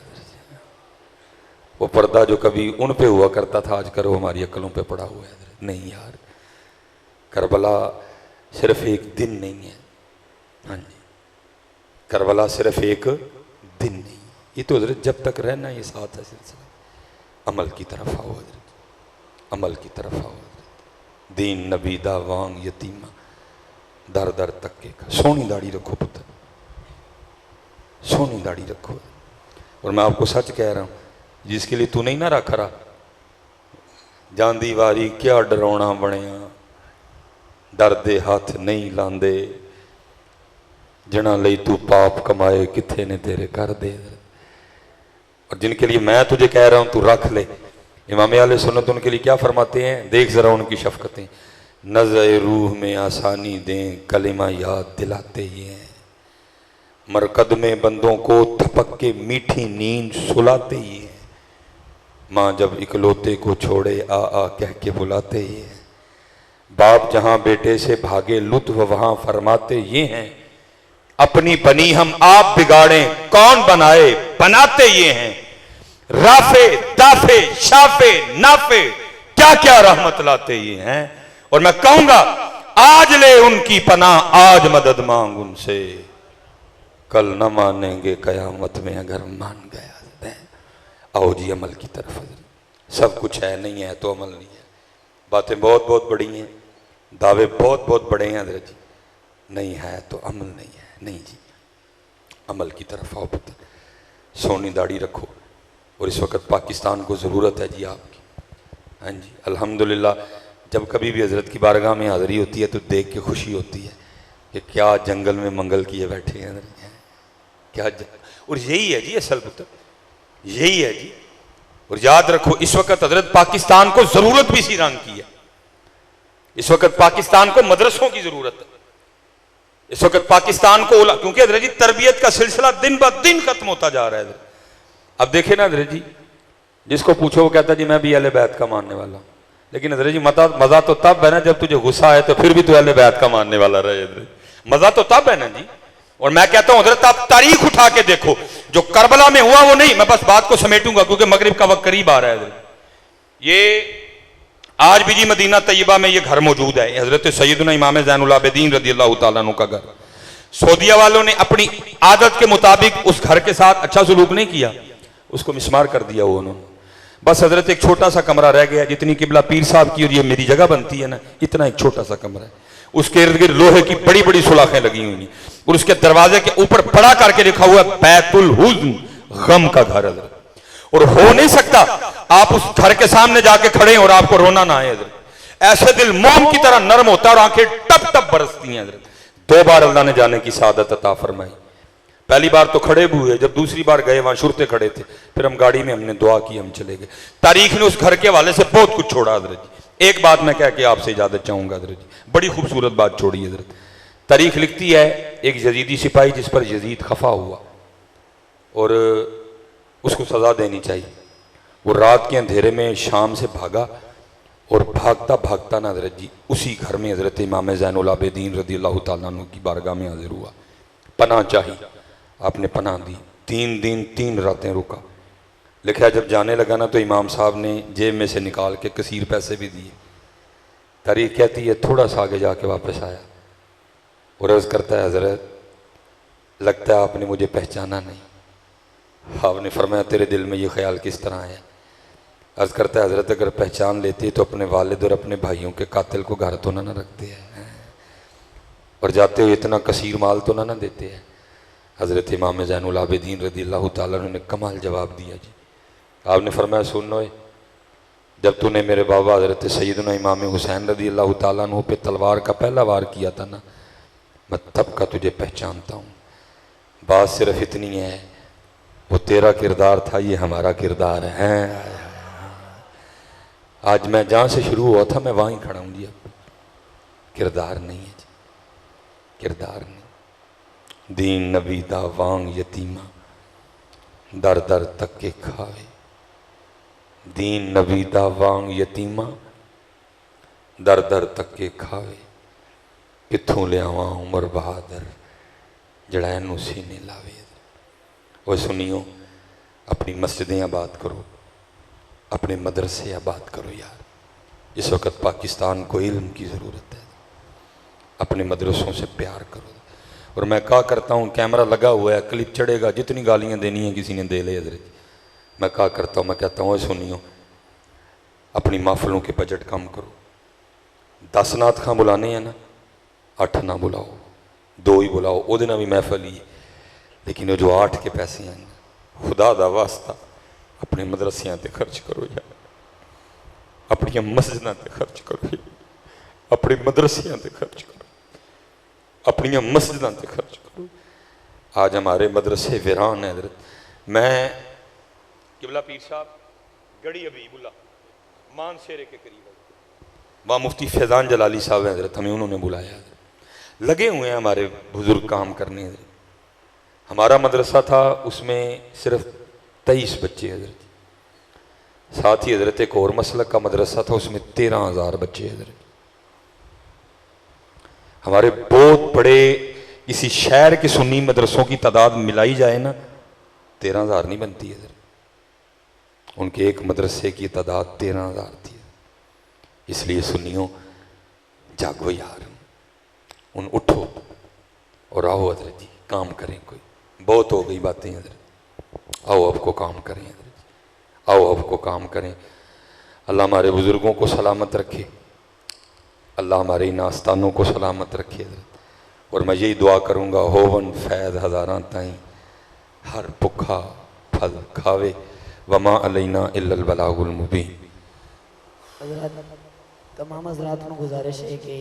वो पर्दा जो कभी उन पे हुआ करता था आज करो हमारी अक्लों पे पड़ा हुआ है। नहीं यार, करबला सिर्फ एक दिन नहीं है। हाँ जी, करबला सिर्फ एक दिन नहीं, ये तो हजरत जब तक रहना ये साथ है सिलसिला। अमल की तरफ आओ हजरत, अमल की तरफ आओ हजरत। दीन नबीदा वांग यतीमा दर दर तक का। सोनी दाढ़ी रखो पुत्र, सोनी दाढ़ी रखो। और मैं आपको सच कह रहा हूँ, जिसके लिए तू नहीं ना रख रहा, जांदी वारी क्या डराउना बनया, डरदे हाथ नहीं लांदे, जिन्हां लई तू पाप कमाए किथे ने तेरे कर दे। और जिनके लिए मैं तुझे कह रहा हूं तू रख ले। इमाम आले सुन्नत उनके लिए क्या फरमाते हैं, देख जरा उनकी शफकतें। नज़र रूह में आसानी दें, कलिमा याद दिलाते ये हैं, मरकद में बंदों को थपक के मीठी नींद सुलाते ये हैं, माँ जब इकलौते को छोड़े आ आ कह के बुलाते ये हैं, बाप जहां बेटे से भागे लुत्फ वहां फरमाते ये हैं, अपनी बनी हम आप बिगाड़ें कौन बनाए बनाते ये हैं, राफे दाफे शाफे नाफे क्या क्या रहमत लाते ये हैं। और मैं कहूंगा आज ले उनकी पनाह, आज मदद मांग उनसे, कल न मानेंगे कयामत में अगर मान गया। आओ जी अमल की तरफ। सब कुछ है, नहीं है तो अमल नहीं है। बातें बहुत बहुत बड़ी हैं, दावे बहुत बहुत बड़े हैं हजरत जी, नहीं है तो अमल नहीं है। नहीं जी, अमल की तरफ आओ पुत्र, सोनी दाढ़ी रखो। और इस वक्त पाकिस्तान को ज़रूरत है जी आपकी। हाँ जी, अल्हम्दुलिल्लाह जब कभी भी हजरत की बारगाह में हाज़िरी होती है तो देख के खुशी होती है कि क्या जंगल में मंगल किए बैठे हैं क्या और यही है जी असल पुत्र, यही है जी। और याद रखो इस वक्त हजरत पाकिस्तान को जरूरत भी इसी रंग की है। इस वक्त पाकिस्तान को मदरसों की जरूरत है। इस वक्त पाकिस्तान को क्योंकि हजरत जी तरबियत का सिलसिला दिन ब दिन खत्म होता जा रहा है। अब देखे ना हजरत जी, जिसको पूछो वो कहता जी मैं भी अहले बैत का मानने वाला हूं, लेकिन हजरत जी मजा तो तब है ना जब तुझे गुस्सा है तो फिर भी तू अहले बैत का मानने वाला रहे। मजा तो तब है ना जी। और मैं कहता हूं हजरत आप तारीख उठा के देखो, जो करबला में हुआ वो नहीं, मैं बस बात को समेटूंगा क्योंकि मगरिब का वक्त करीब आ रहा है। ये आज भी जी मदीना तैयबा में ये घर मौजूद है, हजरत सैयदना इमाम ज़ैनुल आबिदीन रज़ियल्लाहु ताला अन्हु का घर। सऊदिया वालों ने अपनी आदत के मुताबिक उस घर के साथ अच्छा सलूक नहीं किया, उसको मिसमार कर दिया वो उन्होंने। बस हजरत एक छोटा सा कमरा रह गया, जितनी किबला पीर साहब की और ये मेरी जगह बनती है ना, इतना एक छोटा सा कमरा है। उसके इर्द गिर्द लोहे की बड़ी बड़ी सुलाखें लगी हुई हैं और उसके दरवाजे के ऊपर बड़ा करके लिखा हुआ है बैतुल हुज़्न, गम का घर। हजरत और हो नहीं सकता आप उस घर के सामने जाके खड़े और आपको रोना ना आए। हजरत ऐसे दिल मोम की तरह नरम होता है और आंखें टप टप बरसती हैं। हजरत 2 बार अल्लाह ने जाने की सादत अता फरमाई। पहली बार तो खड़े भी हुए, जब दूसरी बार गए वहां शुरते खड़े थे, फिर हम गाड़ी में हमने दुआ की, हम चले गए। तारीख ने उस घर के हवाले से बहुत कुछ छोड़ा। हजरत जी एक बात मैं कह के आपसे इजाजत चाहूंगा हजरत जी, बड़ी खूबसूरत बात छोड़ी हजरत। तारीख लिखती है एक यजीदी सिपाही जिस पर यजीद खफा हुआ और उसको सजा देनी चाहिए, वो रात के अंधेरे में शाम से भागा और भागता भागता ना हजरत जी उसी घर में हजरत इमाम ज़ैनुल आबिदीन रज़ियल्लाहु ताला अन्हु की बारगाह में हाजिर हुआ। पनाह चाहिए, आपने पनाह दी। 3 दिन 3 रातें रुका। लिखा जब जाने लगा ना तो इमाम साहब ने जेब में से निकाल के कसीर पैसे भी दिए। तारीख कहती है थोड़ा सा आगे जाके वापस आया और अर्ज़ करता है हजरत लगता है आपने मुझे पहचाना नहीं। आपने फरमाया तेरे दिल में ये ख्याल किस तरह आया? अर्ज़ करता है हजरत अगर पहचान लेते तो अपने वालिद और अपने भाइयों के कातिल को घर तो ना रखते हैं और जाते हुए इतना कसीर माल तो ना देते हैं। हजरत इमाम ज़ैनुल आबिदीन रज़ियल्लाहु ताला अन्हु ने कमाल जवाब दिया जी। आपने फरमाया सुन लो, जब तूने मेरे बाबा हजरत सैयदना इमाम हुसैन रज़ियल्लाहु ताला अन्हु पे तलवार का पहला वार किया था ना, मैं तब का तुझे पहचानता हूँ। बात सिर्फ इतनी है वो तेरा किरदार था, ये हमारा किरदार है। आज मैं जहाँ से शुरू हुआ था मैं वहीं खड़ा हूँ जी। अब किरदार नहीं है जी, किरदार नहीं। दीन नबीदा वांग यतीमा दर दर तक के खावे, दीन नबीदा वांग यतीमा दर दर तके खावे, कित्थों लियावा उमर बहादुर जड़ा इनू सीने लावे। वो सुनियो, अपनी मस्जिदें आबाद करो, अपने मदरसे आबाद करो यार। इस वक्त पाकिस्तान को इल्म की ज़रूरत है, अपने मदरसों से प्यार करो। और मैं कहा करता हूँ, कैमरा लगा हुआ है, क्लिप चढ़ेगा, जितनी गालियाँ देनी है किसी ने दे ले हजरत। मैं कहा करता हूँ, मैं कहता हूँ सुनियो, अपनी महफलों के बजट कम करो। 10 नात खां बुलाने हैं ना, 8 ना बुलाओ, 2 ही बुलाओ, वो भी महफल ही है। लेकिन वो जो 8 के पैसे हैं, खुदा दा वास्ता अपने मदरसियां ते खर्च करो यार, अपनी मस्जिदां ते खर्च करो, अपने मदरसियां ते खर्च करो, अपनी मस्जिदां ते खर्च करो। आज हमारे मदरसे वीरान है हजरत। मैं किबला पीर साहब गड़ी अबीबुल्ला मानसेरे के करीब वहाँ मुफ्ती फैज़ान जलाली साहब हैं हजरत, हमें उन्होंने बुलाया। लगे हुए हैं हमारे बुजुर्ग काम करने। हमारा मदरसा था, उसमें सिर्फ 23 बच्चे हजरत। साथ ही हजरत एक और मसलक का मदरसा था, उसमें 13,000 बच्चे हजरत। हमारे बहुत बड़े किसी शहर के सुन्नी मदरसों की तादाद मिलाई जाए ना, 13,000 नहीं बनती हजरत। उनके एक मदरसे की तादाद 13,000 थी। इसलिए सुनियो, जागो यार, उन उठो और आओ हजरत जी, काम करें। कोई बहुत हो गई बातें हजरत, आओ आपको काम करें हजरत, आओ आपको काम करें। अल्लाह हमारे बुज़ुर्गों को सलामत रखे, अल्लाह हमारे इन आस्थानों को सलामत रखे हजरत। और मैं यही दुआ करूँगा, होवन फैज़ हज़ारां ताईं, हर भुखा फल खावे, वमा अलैना इल्लल बलागुल मुबीन।
तमाम हज़रात को गुजारिश है कि